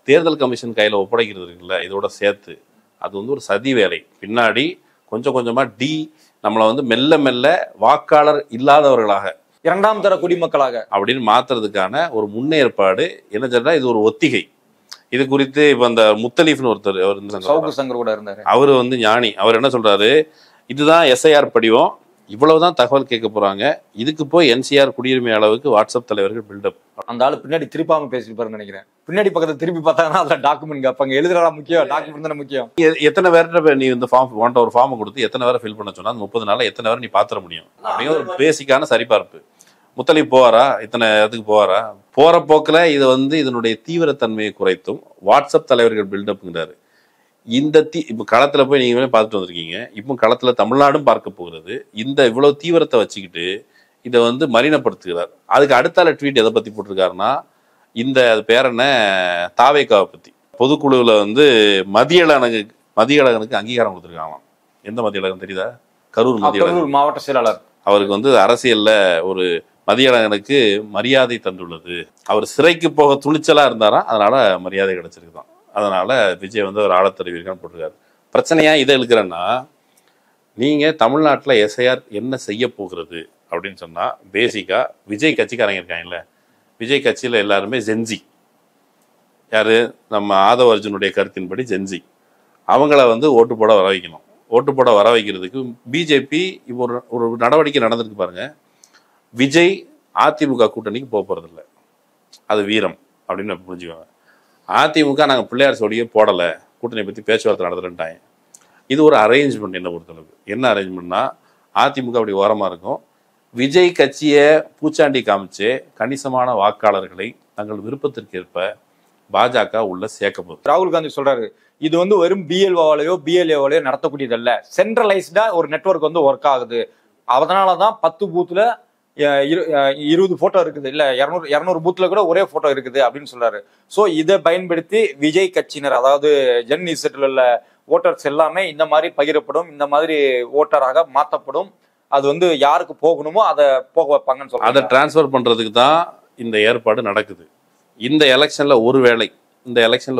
A: தேர்தல் கமிஷன் கையில ஒப்படைக்கிறது இருக்குல்ல, இதோட சேர்த்து அது வந்து ஒரு சதி வேலை. பின்னாடி கொஞ்சம் கொஞ்சமா நம்மளை வந்து மெல்ல மெல்ல வாக்காளர் இல்லாதவர்களாக,
B: 2ஆம் தர குடிமக்களாக
A: அப்படின்னு மாத்துறதுக்கான ஒரு முன்னேற்பாடு. என்ன சொல்றா, இது ஒரு ஒத்திகை. இது குறித்து இப்ப அந்த முத்தலீஃப்னு ஒருத்தர்,
B: சங்கர் கூட இருந்தாரு,
A: அவரு வந்து ஞானி. அவர் என்ன சொல்றாரு, இதுதான் எஸ்ஐஆர் படிவம், இவ்வளவுதான் தகவல் கேட்க போறாங்க, இதுக்கு போய் NCR குடியுரிமை அளவுக்கு வாட்ஸ்அப் தலைவர்கள் பில்டப். அந்த
B: ஆளு பின்னாடி திருப்பாம பேசிருப்பாருன்னு நினைக்கிறேன். பின்னாடி பக்கத்துல திருப்பி பார்த்தாங்கன்னா அதுல டாக்குமெண்ட் கேட்பாங்க. எழுதுறா முக்கியம், டாக்குமெண்ட் தானே முக்கியம்.
A: எத்தனை பேர்கிட்ட நீ இந்த ஃபார்ம் ஒரு ஃபார்ம் கொடுத்து எத்தனை பேரை ஃபில் பண்ண சொன்னா 30 நாள்ல எத்தனை பேரை நீ பாத்திர முடியும் அப்படிங்கிற ஒரு பேசிக்கான சரிபார்ப்பு. முத்தலீப் போவாரா, இத்தனை இடத்துக்கு போவாரா? போற போக்குல இது வந்து இதனுடைய தீவிரத்தன்மையை குறைத்தும் வாட்ஸ்அப் தலைவர்கள் பில்டப்ங்கிறாரு. இந்த இப்ப களத்துல போய் நீங்களே பார்த்துட்டு வந்திருக்கீங்க. இப்போ களத்துல தமிழ்நாடும் பார்க்க போகிறது. இந்த இவ்வளவு தீவிரத்தை வச்சுக்கிட்டு இதை வந்து மலினப்படுத்துகிறார். அதுக்கு அடுத்தால ட்வீட் எதை பத்தி போட்டிருக்காருன்னா, இந்த பேர் என்ன, தாவேக்காவை பத்தி. பொதுக்குழுவில் வந்து மதியழகனுக்கு அங்கீகாரம் கொடுத்துருக்காங்களாம். எந்த மதியழகன் தெரியுதா? கரூர் மதியழகன்
B: மாவட்ட செயலாளர்.
A: அவருக்கு வந்து அரசியல்ல ஒரு மதியழகனுக்கு மரியாதை தந்துள்ளது. அவர் சிறைக்கு போக துணிச்சலா இருந்தாரா, அதனால மரியாதை கிடைச்சிருக்குதான். அதனால விஜய் வந்து ஒரு ஆழத்தறிவிற்கான்னு போட்டிருக்காரு. பிரச்சனையா இதை எழுக்கிறேன்னா, நீங்க தமிழ்நாட்டில் எஸ்ஐஆர் என்ன செய்ய போகிறது அப்படின்னு சொன்னா, பேசிக்கா விஜய் கட்சிக்காரங்க இருக்காங்கல்ல, விஜய் கட்சியில எல்லாருமே ஜென்சி. யாரு? நம்ம ஆதவ அர்ஜுனுடைய கருத்தின்படி ஜென்சி. அவங்கள வந்து ஓட்டு போட வர வைக்கணும். ஓட்டு போட வர வைக்கிறதுக்கு பிஜேபி இப்போ ஒரு நடவடிக்கை நடந்திருக்கு பாருங்க. விஜய் அதிமுக கூட்டணிக்கு போறதில்லை, அது வீரம் அப்படின்னு புரிஞ்சுக்குவாங்க. அதிமுக நாங்கள் பிள்ளையார் சோடியே போடலை, கூட்டணி பற்றி பேச்சுவார்த்தை நடத்துறேன்ட்டாங்க. இது ஒரு அரேஞ்ச்மெண்ட். என்ன பொறுத்தளவுக்கு என்ன அரேஞ்ச்மெண்ட்னா, அதிமுக அப்படி ஓரமாக இருக்கும், விஜய் கட்சியை பூச்சாண்டி காமிச்சு கணிசமான வாக்காளர்களை தங்கள் விருப்பத்திற்கேற்ப பாஜக உள்ள சேர்க்க போகுது.
B: ராகுல் காந்தி சொல்றாரு, இது வந்து வெறும் பிஎல்ஓலையோ பிஎல்ஏலையோ நடத்தக்கூடியதல்ல, சென்ட்ரலைஸ்டா ஒரு நெட்வொர்க் வந்து ஒர்க் ஆகுது. அதனாலதான் 10 பூத்துல 20 போட்டோ இருக்குது, இல்ல 200 பூத்துல கூட ஒரே போட்டோ இருக்குது அப்படின்னு சொல்றாரு. சோ இதை பயன்படுத்தி விஜய் கட்சியினர், அதாவது ஜென் இசட்ல உள்ள ஓட்டர்ஸ் எல்லாமே இந்த மாதிரி பகிரப்படும், இந்த மாதிரி ஓட்டராக மாற்றப்படும். அது வந்து யாருக்கு போகணுமோ அதை போக வைப்பாங்கன்னு சொல்றாங்க.
A: அதை டிரான்ஸ்ஃபர் பண்றதுக்கு தான் இந்த ஏற்பாடு நடக்குது. இந்த எலெக்ஷன்ல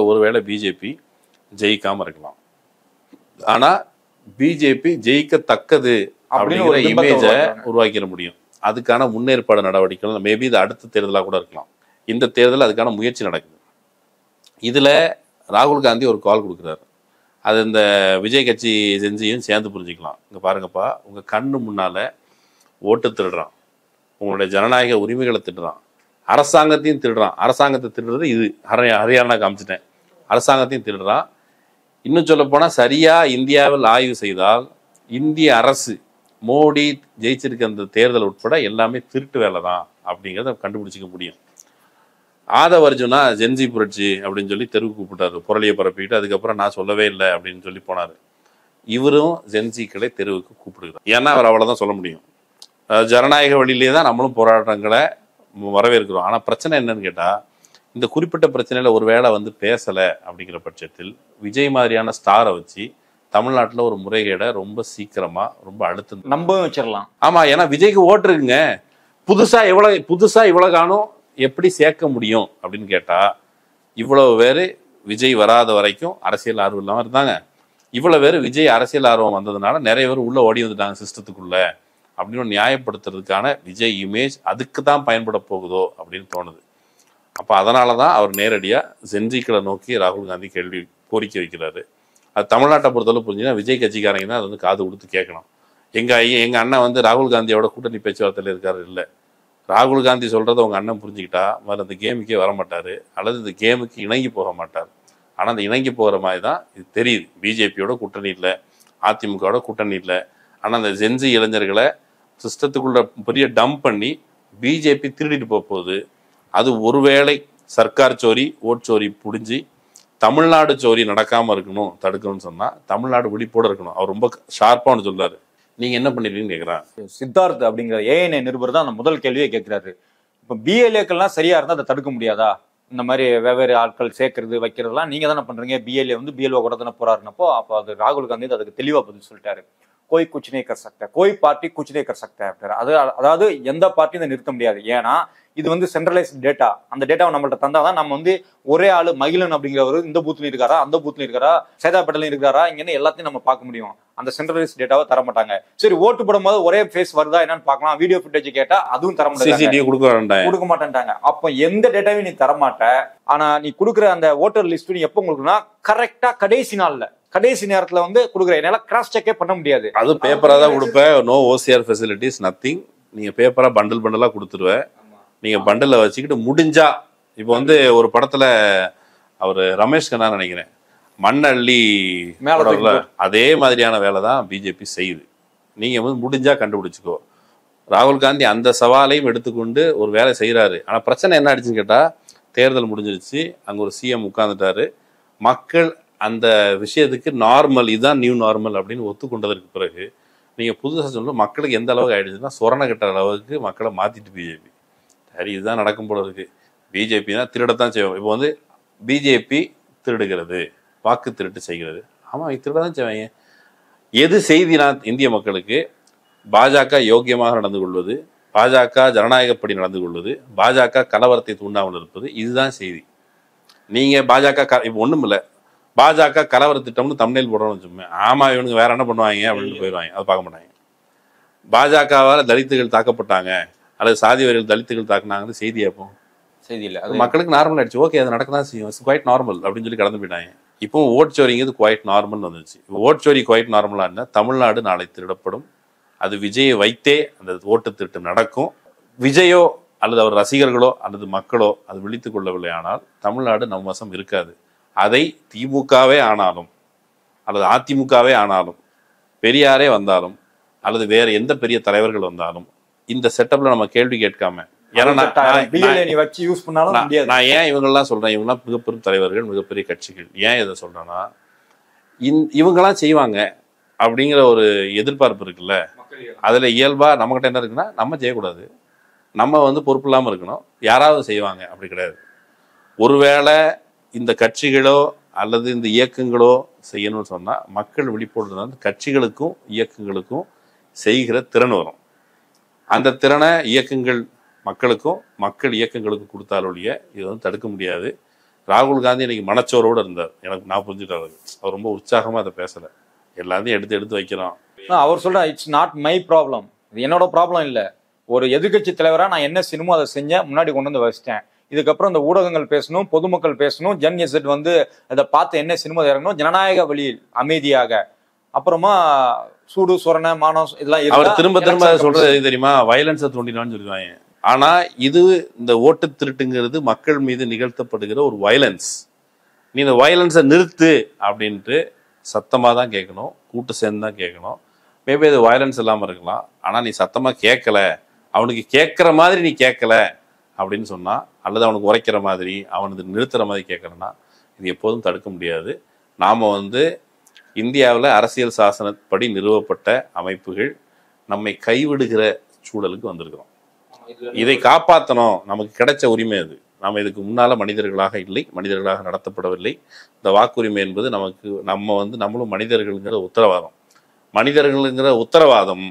A: ஒருவேளை பிஜேபி ஜெயிக்காம இருக்கலாம். ஆனா பிஜேபி ஜெயிக்கத்தக்கது அப்படிங்கிற இமேஜை உருவாக்கிட முடியும். அதுக்கான முன்னேற்பாடு நடவடிக்கைகள் மேபி இது அடுத்த தேர்தலாக கூட இருக்கலாம். இந்த தேர்தல் அதுக்கான முயற்சி நடக்குது. இதுல ராகுல் காந்தி ஒரு கால் கொடுக்குறாரு. அது இந்த விஜய் கட்சி செஞ்சியும் சேர்ந்து புரிஞ்சுக்கலாம். இங்க பாருங்கப்பா, உங்க கண்ணு முன்னால ஓட்டு திருடுறான், உங்களுடைய ஜனநாயக உரிமைகளை திருடுறான், அரசாங்கத்தையும் திருடுறான். அரசாங்கத்தை திருடுறது இது ஹரியானா காமிச்சிட்டேன். அரசாங்கத்தையும் திருடுறான். இன்னும் சொல்ல போனா சரியா இந்தியாவில் ஆய்வு செய்தால் இந்திய அரசு மோடி ஜெயிச்சிருக்க அந்த தேர்தல் உட்பட எல்லாமே திருட்டு வேலை தான் அப்படிங்கிறத கண்டுபிடிச்சிக்க முடியும். ஆதவ் அர்ஜுனா ஜென்சி புரட்சி அப்படின்னு சொல்லி தெருவுக்கு கூப்பிட்டாரு, புரளியை பரப்பிட்டு. அதுக்கப்புறம் நான் சொல்லவே இல்லை அப்படின்னு சொல்லி போனாரு. இவரும் ஜென்சிக்களை தெருவுக்கு கூப்பிடுகிறார். ஏன்னா அவர் அவ்வளவுதான் சொல்ல முடியும். ஜனநாயக வழியிலே தான் நம்மளும் போராட்டங்களை வரவேற்கிறோம். ஆனா பிரச்சனை என்னன்னு கேட்டா, இந்த குறிப்பிட்ட பிரச்சனையில ஒரு வேளை வந்து பேசல அப்படிங்கிற பட்சத்தில் விஜய் மாதிரியான ஸ்டாரை வச்சு தமிழ்நாட்டுல ஒரு முறைகேடை ரொம்ப சீக்கிரமா ரொம்ப அடுத்து
B: நம்ப வச்சிடலாம்.
A: ஆமா, ஏன்னா விஜய்க்கு ஓட்டு இருக்குங்க. புதுசா இவ்வளவு காணும் எப்படி சேர்க்க முடியும் அப்படின்னு கேட்டா, இவ்வளவு பேரு விஜய் வராத வரைக்கும் அரசியல் ஆர்வம் இல்லாம இருந்தாங்க. இவ்வளவு பேர் விஜய் அரசியல் ஆர்வம் வந்ததுனால நிறைய பேர் உள்ள ஓடி வந்துட்டாங்க சிஸ்டத்துக்குள்ள அப்படின்னு நியாயப்படுத்துறதுக்கான விஜய் இமேஜ் அதுக்கு தான் பயன்பட போகுதோ அப்படின்னு தோணுது. அப்ப அதனாலதான் அவர் நேரடியா ஜென்சிக்களை நோக்கி ராகுல் காந்தி கோரிக்கை வைக்கிறாரு. அது தமிழ்நாட்டை பொறுத்தளவு புரிஞ்சுன்னா விஜய் கட்சிக்காரங்க தான் அது வந்து காது கொடுத்து கேட்கணும். எங்க அண்ணன் வந்து ராகுல் காந்தியோட கூட்டணி பேச்சுவார்த்தையில் இருக்காரு. இல்லை, ராகுல் காந்தி சொல்றதை உங்க அண்ணன் புரிஞ்சுக்கிட்டா அவர் அந்த கேமுக்கே வரமாட்டாரு, அல்லது இந்த கேமுக்கு இணங்கி போக மாட்டார். ஆனா அந்த இணங்கி போகிற மாதிரி தான் இது தெரியுது. பிஜேபியோட கூட்டணி இல்லை, அதிமுகவோட கூட்டணி இல்லை. ஆனா அந்த ஜென்சி இளைஞர்களை சிஸ்டத்துக்குள்ள பெரிய டம்ப் பண்ணி பிஜேபி திருடிட்டு போகுது. அது ஒருவேளை சர்க்கார் சோரி, ஓட் சோரி புடிஞ்சு தமிழ்நாடு சோரி நடக்காம இருக்கணும், தடுக்கணும்னு சொன்னா தமிழ்நாடு விழிப்போட இருக்கணும். அவர் ரொம்ப ஷார்ப்பானு சொல்றாரு. நீங்க என்ன பண்ணிருக்கீங்கன்னு கேக்குறான்.
B: சித்தார்த் அப்படிங்கிற ஏஎன்ஏ நிருபர் தான் அந்த முதல் கேள்வியை கேட்கிறாரு. இப்ப பிஎல்ஏக்கள்லாம் சரியா இருந்தா அதை தடுக்க முடியாதா? இந்த மாதிரி வெவ்வேறு ஆட்கள் சேர்க்கறது வைக்கிறதுலாம் நீங்க தானே பண்றீங்க, பிஎல்ஏ வந்து பிஎல்ஓ கூட தானே போறாருன்னப்போ அப்போ அது ராகுல் காந்தி அதுக்கு தெளிவா பதில் சொல்லிட்டாரு. कोई कुछ नहीं कर सकता, कोई पार्टी कुछ नहीं कर सकता है. அதாவது எந்த பார்ட்டியும் இதை நிறுத்த முடியாது. ஏன்னா இது வந்து சென்ட்ரலைஸ் டேட்டா. அந்த டேட்டாவை நம்மள்ட்ட தந்தாதான் நம்ம வந்து ஒரே ஆளு மகிழன் அப்படிங்கிறவர் இந்த பூத்லயும் இருக்காரா, அந்த பூத்லயும் இருக்காரா, சேதாப்பேட்டிலும் இருக்காரா, இங்கன்னு எல்லாத்தையும் நம்ம பார்க்க முடியும். அந்த சென்ட்ரலைஸ் டேட்டாவை தர மாட்டாங்க. சரி, ஓட்டு போடும்போது ஒரே ஃபேஸ் வருதா என்னன்னு பார்க்கலாம், வீடியோ ஃபுட்டேஜ் கேட்டா அதுவும் தர மாட்டாங்க, கொடுக்க மாட்டேன்ட்டாங்க. அப்ப எந்த டேட்டாவையும் நீ தரமாட்ட. ஆனா நீ கொடுக்குற அந்த ஓட்டர் லிஸ்ட் நீ எப்ப கொடுக்கணும்னா கரெக்டா கடைசி நேரத்துல வந்து கொடுக்குறேன். என்னால கிராஸ் செக்கே பண்ண முடியாது.
A: அது பேப்பரா தான் கொடுப்பேன். No OCR facilities, nothing. நீங்க பேப்பரா பண்டலா கொடுத்துருவேன். நீங்க பண்டல வச்சுக்கிட்டு முடிஞ்சா, இப்போ வந்து ஒரு படத்துல அவரு ரமேஷ் கண்ணா நினைக்கிறேன், மண்ணள்ளி அதே மாதிரியான வேலை தான் பிஜேபி செய்யுது. நீங்க வந்து முடிஞ்சா கண்டுபிடிச்சுக்கோ. ராகுல் காந்தி அந்த சவாலையும் எடுத்துக்கொண்டு ஒரு வேலை செய்யறாரு. ஆனா பிரச்சனை என்ன ஆயிடுச்சுன்னு கேட்டா, தேர்தல் முடிஞ்சிருச்சு, அங்க ஒரு சிஎம் உட்கார்ந்துட்டாரு. மக்கள் அந்த விஷயத்துக்கு நார்மல், இதுதான் நியூ நார்மல் அப்படின்னு ஒத்துக்கொண்டதற்கு பிறகு நீங்க புதுசாக சொல்லும் மக்களுக்கு எந்த அளவுக்கு ஆயிடுச்சுன்னா சொரண கட்ட அளவுக்கு மக்களை மாத்திட்டு பிஜேபி. சரி, இதுதான் நடக்கும் போல இருக்கு. பிஜேபி தான் திருடத்தான் செய்வோம். இப்போ வந்து பிஜேபி திருடுகிறது, வாக்கு திருட்டு செய்கிறது. ஆமா, திருடதான் செய்வாங்க. எது செய்தினா இந்திய மக்களுக்கு பாஜக யோக்கியமாக நடந்து கொள்வது, பாஜக ஜனநாயகப்படி நடந்து கொள்வது, பாஜக கலவரத்தை தூண்டாமல் இருப்பது, இதுதான் செய்தி. நீங்க பாஜக இப்போ ஒண்ணும் இல்லை, பாஜக கலவர திட்டம்னு தமிழில் போடுறோம்னு வச்சுக்கோங்க, ஆமா இவனுக்கு வேற என்ன பண்ணுவாங்க அப்படின்னு போயிடுவாங்க. அதை பார்க்க மாட்டாங்க. பாஜகவால் தலித்துகள் தாக்கப்பட்டாங்க அல்லது சாதி வரிகள் தலித்துகள் தாக்குனாங்கன்னு செய்தி அப்போ
B: செய்தி இல்லை,
A: மக்களுக்கு நார்மல் ஆயிடுச்சு. ஓகே, அது நடக்கதான் செய்யும், இட்ஸ் குவைட் நார்மல் அப்படின்னு சொல்லி கடந்து போயிட்டாங்க. இப்போ ஓட் சோரிங்கிறது குவைட் நார்மல் வந்துச்சு. ஓட் சோரி குவைட் நார்மலா இருந்தா தமிழ்நாடு நாளை திருடப்படும். அது விஜயை வைத்தே அந்த ஓட்டு திருட்டு நடக்கும். விஜயோ அல்லது அவர் ரசிகர்களோ அல்லது மக்களோ அது விழித்துக் கொள்ளவில்லை ஆனால் தமிழ்நாடு நம் வசம் இருக்காது. அதை திமுகவே ஆனாலும் அல்லது அதிமுகவே ஆனாலும் பெரியாரே வந்தாலும் அல்லது வேற எந்த பெரிய தலைவர்கள் வந்தாலும் இந்த செட்டப்ல நம்ம கேள்வி கேட்காம, நான் ஏன் இவங்கெல்லாம் சொல்றேன், இவங்கெல்லாம் மிகப்பெரும் தலைவர்கள், மிகப்பெரிய கட்சிகள். ஏன் இதை சொல்றேன்னா, இவங்கெல்லாம் செய்வாங்க அப்படிங்கிற ஒரு எதிர்பார்ப்பு இருக்குல்ல. அதுல இயல்பா நம்மகிட்ட என்ன இருக்குன்னா, நம்ம செய்யக்கூடாது, நம்ம வந்து பொறுப்பு இல்லாம இருக்கணும், யாராவது செய்வாங்க, அப்படி கிடையாது. ஒருவேளை இந்த கட்சிகளோ அல்லது இந்த இயக்கங்களோ செய்யணும்னு சொன்னா மக்கள் விழிப்புணர்வு வந்து கட்சிகளுக்கும் இயக்கங்களுக்கும் செய்கிற திறன் வரும். அந்த திறனை இயக்கங்கள் மக்களுக்கும் மக்கள் இயக்கங்களுக்கும் கொடுத்தாலொழிய இது வந்து தடுக்க முடியாது. ராகுல் காந்தி இன்னைக்கு மனச்சோரோடு இருந்தார், எனக்கு நான் புரிஞ்சுட்டாரு. அவர் ரொம்ப உற்சாகமா அதை பேசல, எல்லாத்தையும் எடுத்து வைக்கிறோம்.
B: அவர் சொல்ற இட்ஸ் நாட் மை ப்ராப்ளம், இது என்னோட ப்ராப்ளம் இல்லை. ஒரு எதிர்கட்சி தலைவரா நான் என்ன சினிமா அதை செஞ்சேன், முன்னாடி கொண்டு வந்து வச்சிட்டேன். இதுக்கப்புறம் இந்த ஊடகங்கள் பேசணும், பொதுமக்கள் பேசணும், ஜன் எசட் வந்து அதை பார்த்து என்ன சினிமா இறங்கணும், ஜனநாயக வழியில் அமைதியாக. அப்புறமா சூடு சொரண மானம் இதெல்லாம்
A: அவர் திரும்ப சொல்றது தெரியுமா, வயலன்ஸை தூண்டினான்னு சொல்லுவாங்க. ஆனா இது இந்த ஓட்டு திருட்டுங்கிறது மக்கள் மீது நிகழ்த்தப்படுகிற ஒரு வயலன்ஸ். நீ இந்த வயலன்ஸை நிறுத்து அப்படின்ட்டு சத்தமா தான் கேட்கணும், கூட்டு சேர்ந்து தான் கேட்கணும். மேபி அது வயலன்ஸ் இல்லாமல் இருக்கலாம், ஆனா நீ சத்தமா கேட்கல, அவனுக்கு கேட்குற மாதிரி நீ கேட்கல அப்படின்னு சொன்னா, அல்லது அவனுக்கு உரைக்கிற மாதிரி அவனுக்கு நிறுத்துற மாதிரி கேட்கலன்னா இது எப்போதும் தடுக்க முடியாது. நாம வந்து இந்தியாவில் அரசியல் சாசனப்படி நிறுவப்பட்ட அமைப்புகள் நம்மை கைவிடுகிற சூழலுக்கு வந்திருக்கிறோம். இதை காப்பாற்றணும், நமக்கு கிடைச்ச உரிமை அது. நாம் இதுக்கு முன்னால மனிதர்களாக இல்லை, மனிதர்களாக நடத்தப்படவில்லை. இந்த வாக்குரிமை என்பது நமக்கு நம்மளும் மனிதர்கள்ங்கிற உத்தரவாதம். மனிதர்களுங்கிற உத்தரவாதம்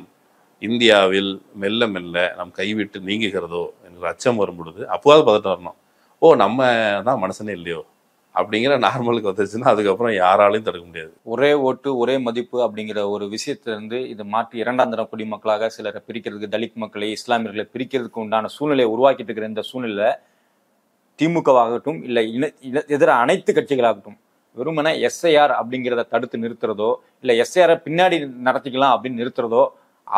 A: இந்தியாவில் மெல்ல மெல்ல நம் கைவிட்டு நீங்குகிறதோ என்கிற அச்சம் வரும் பொழுது அப்போது பதட்டம் வரணும். ஓ, நம்ம தான் மனுஷனே இல்லையோ அப்படிங்கிற நார்மலுக்கு வந்துருச்சுன்னா அதுக்கப்புறம் யாராலையும் தடுக்க முடியாது.
B: ஒரே ஓட்டு ஒரே மதிப்பு அப்படிங்கிற ஒரு விஷயத்திலிருந்து இதை மாற்றி இரண்டாம் தர குடிமக்களாக சிலரை பிரிக்கிறதுக்கு, தலித் மக்களை இஸ்லாமியர்களை பிரிக்கிறதுக்கு உண்டான சூழ்நிலையை உருவாக்கிட்டு இருக்கிற இந்த சூழ்நிலை திமுகவாகட்டும் இல்லை எதிர அனைத்து கட்சிகளாகட்டும் வெறுமனே எஸ்ஐஆர் அப்படிங்கிறத தடுத்து நிறுத்துறதோ இல்லை எஸ்ஐஆரை பின்னாடி நடத்திக்கலாம் அப்படின்னு நிறுத்துறதோ,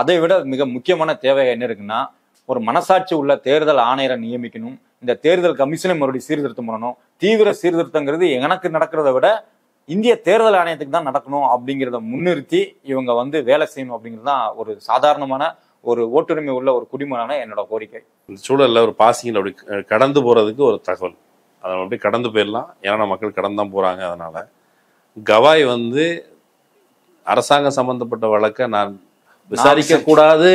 B: அதை விட மிக முக்கியமான தேவை என்ன இருக்குன்னா, ஒரு மனசாட்சி உள்ள தேர்தல் ஆணையரை நியமிக்கணும். இந்த தேர்தல் கமிஷனை மறுபடியும் சீர்திருத்தம் பண்ணணும். தீவிர சீர்திருத்தங்கிறது எனக்கு நடக்கிறத விட இந்திய தேர்தல் ஆணையத்துக்கு தான் நடக்கணும் அப்படிங்கிறத முன்னிறுத்தி இவங்க வந்து வேலை செய்யணும் அப்படிங்கிறது தான் ஒரு சாதாரணமான ஒரு ஓட்டுரிமை உள்ள ஒரு குடிமகனான என்னோட கோரிக்கை.
A: இந்த சூழலில் ஒரு பாசிங்கில் அப்படி கடந்து போறதுக்கு ஒரு தகவல், அதை அப்படி கடந்து போயிடலாம். ஏன்னா மக்கள் கடந்து தான் போறாங்க. அதனால கவாய் வந்து அரசாங்கம் சம்பந்தப்பட்ட வழக்கை நான் விசாரிக்க கூடாது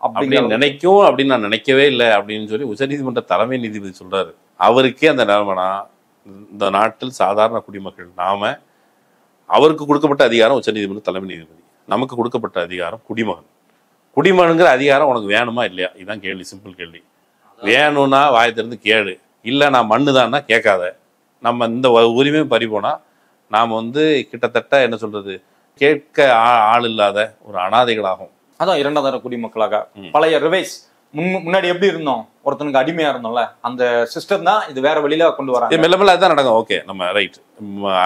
A: அப்படின்னு நினைக்கும் அப்படின்னு நான் நினைக்கவே இல்லை அப்படின்னு சொல்லி உச்சநீதிமன்ற தலைமை நீதிபதி சொல்றாரு. அவருக்கே அந்த நிலைமைனா, இந்த நாட்டில் சாதாரண குடிமக்கள் நாம, அவருக்கு கொடுக்கப்பட்ட அதிகாரம் உச்சநீதிமன்ற தலைமை நீதிபதி, நமக்கு கொடுக்கப்பட்ட அதிகாரம் குடிமகன். குடிமகனுங்கிற அதிகாரம் உனக்கு வேணுமா இல்லையா? இதுதான் கேள்வி, சிம்பிள் கேள்வி. வேணும்னா வாய் திறந்து கேளு, இல்லை நான் மண்ணுதான்னா கேட்காத. நம்ம இந்த உரிமை பறிபோனா நாம் வந்து கிட்டத்தட்ட என்ன சொல்றது, கேட்க ஆள் இல்லாத ஒரு அனாதைகளாகும்.
B: அதான் இரண்டாம் தர குடிமக்களாக பழைய ரிவைஸ் முன்னாடி எப்படி இருந்தோம், ஒருத்தனுக்கு அடிமையா இருந்தோம்ல, அந்த சிஸ்டம் தான் இது வேற வழியில கொண்டு வராங்க.
A: மெல்ல மெல்ல அதுதான் நடக்கும். ஓகே, நம்ம ரைட்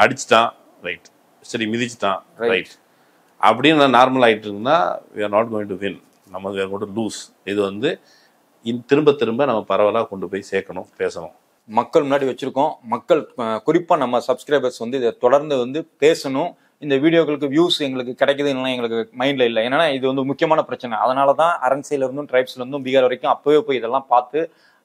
A: அடிச்சுட்டான், ரைட், சரி மிதிச்சுட்டான், ரைட் அப்படின்னு நார்மல் ஆகிட்டு இருக்குன்னா we are not going to win, நம்ம we are going to lose. இது வந்து திரும்ப திரும்ப நம்ம பரவலாக கொண்டு போய் சேர்க்கணும், பேசணும்.
B: மக்கள் முன்னாடி வச்சிருக்கோம். மக்கள் குறிப்பாக நம்ம சப்ஸ்கிரைபர்ஸ் வந்து இதை தொடர்ந்து வந்து பேசணும். இந்த வீடியோக்களுக்கு வியூஸ் எங்களுக்கு கிடைக்குது இல்லைன்னா எங்களுக்கு மைண்டில் இல்லை. ஏன்னா இது வந்து முக்கியமான பிரச்சனை. அதனால தான் அரண்சையிலிருந்தும் ட்ரைப்ஸ்லேருந்தும் பீகார் வரைக்கும் அப்போவே போய் இதெல்லாம் பார்த்து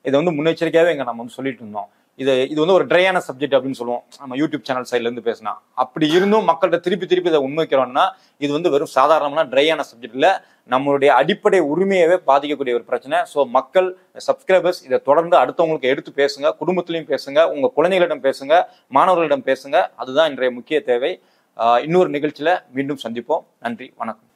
B: இதை வந்து முன்னெச்சரிக்கையாகவே நம்ம வந்து சொல்லிட்டு இருந்தோம். இது வந்து ஒரு ட்ரையான சப்ஜெக்ட் அப்படின்னு சொல்லுவோம் நம்ம யூடியூப் சேனல் சைட்லேருந்து பேசினா. அப்படி இருந்தும் மக்கள்கிட்ட திருப்பி இதை உண்மைக்கிறோம்னா இது வந்து வெறும் சாதாரணமான ட்ரையான சப்ஜெக்ட் இல்லை, நம்மளுடைய அடிப்படை உரிமையவே பாதிக்கக்கூடிய ஒரு பிரச்சனை. ஸோ மக்கள் சப்ஸ்கிரைபர்ஸ் இதை தொடர்ந்து அடுத்தவங்களுக்கு எடுத்து பேசுங்க, குடும்பத்திலையும் பேசுங்க, உங்கள் குழந்தைகளிடம் பேசுங்க, மாணவர்களிடம் பேசுங்க. அதுதான் இன்றைய முக்கிய தேவை. இன்னொரு நிகழ்ச்சியில் மீண்டும் சந்திப்போம். நன்றி, வணக்கம்.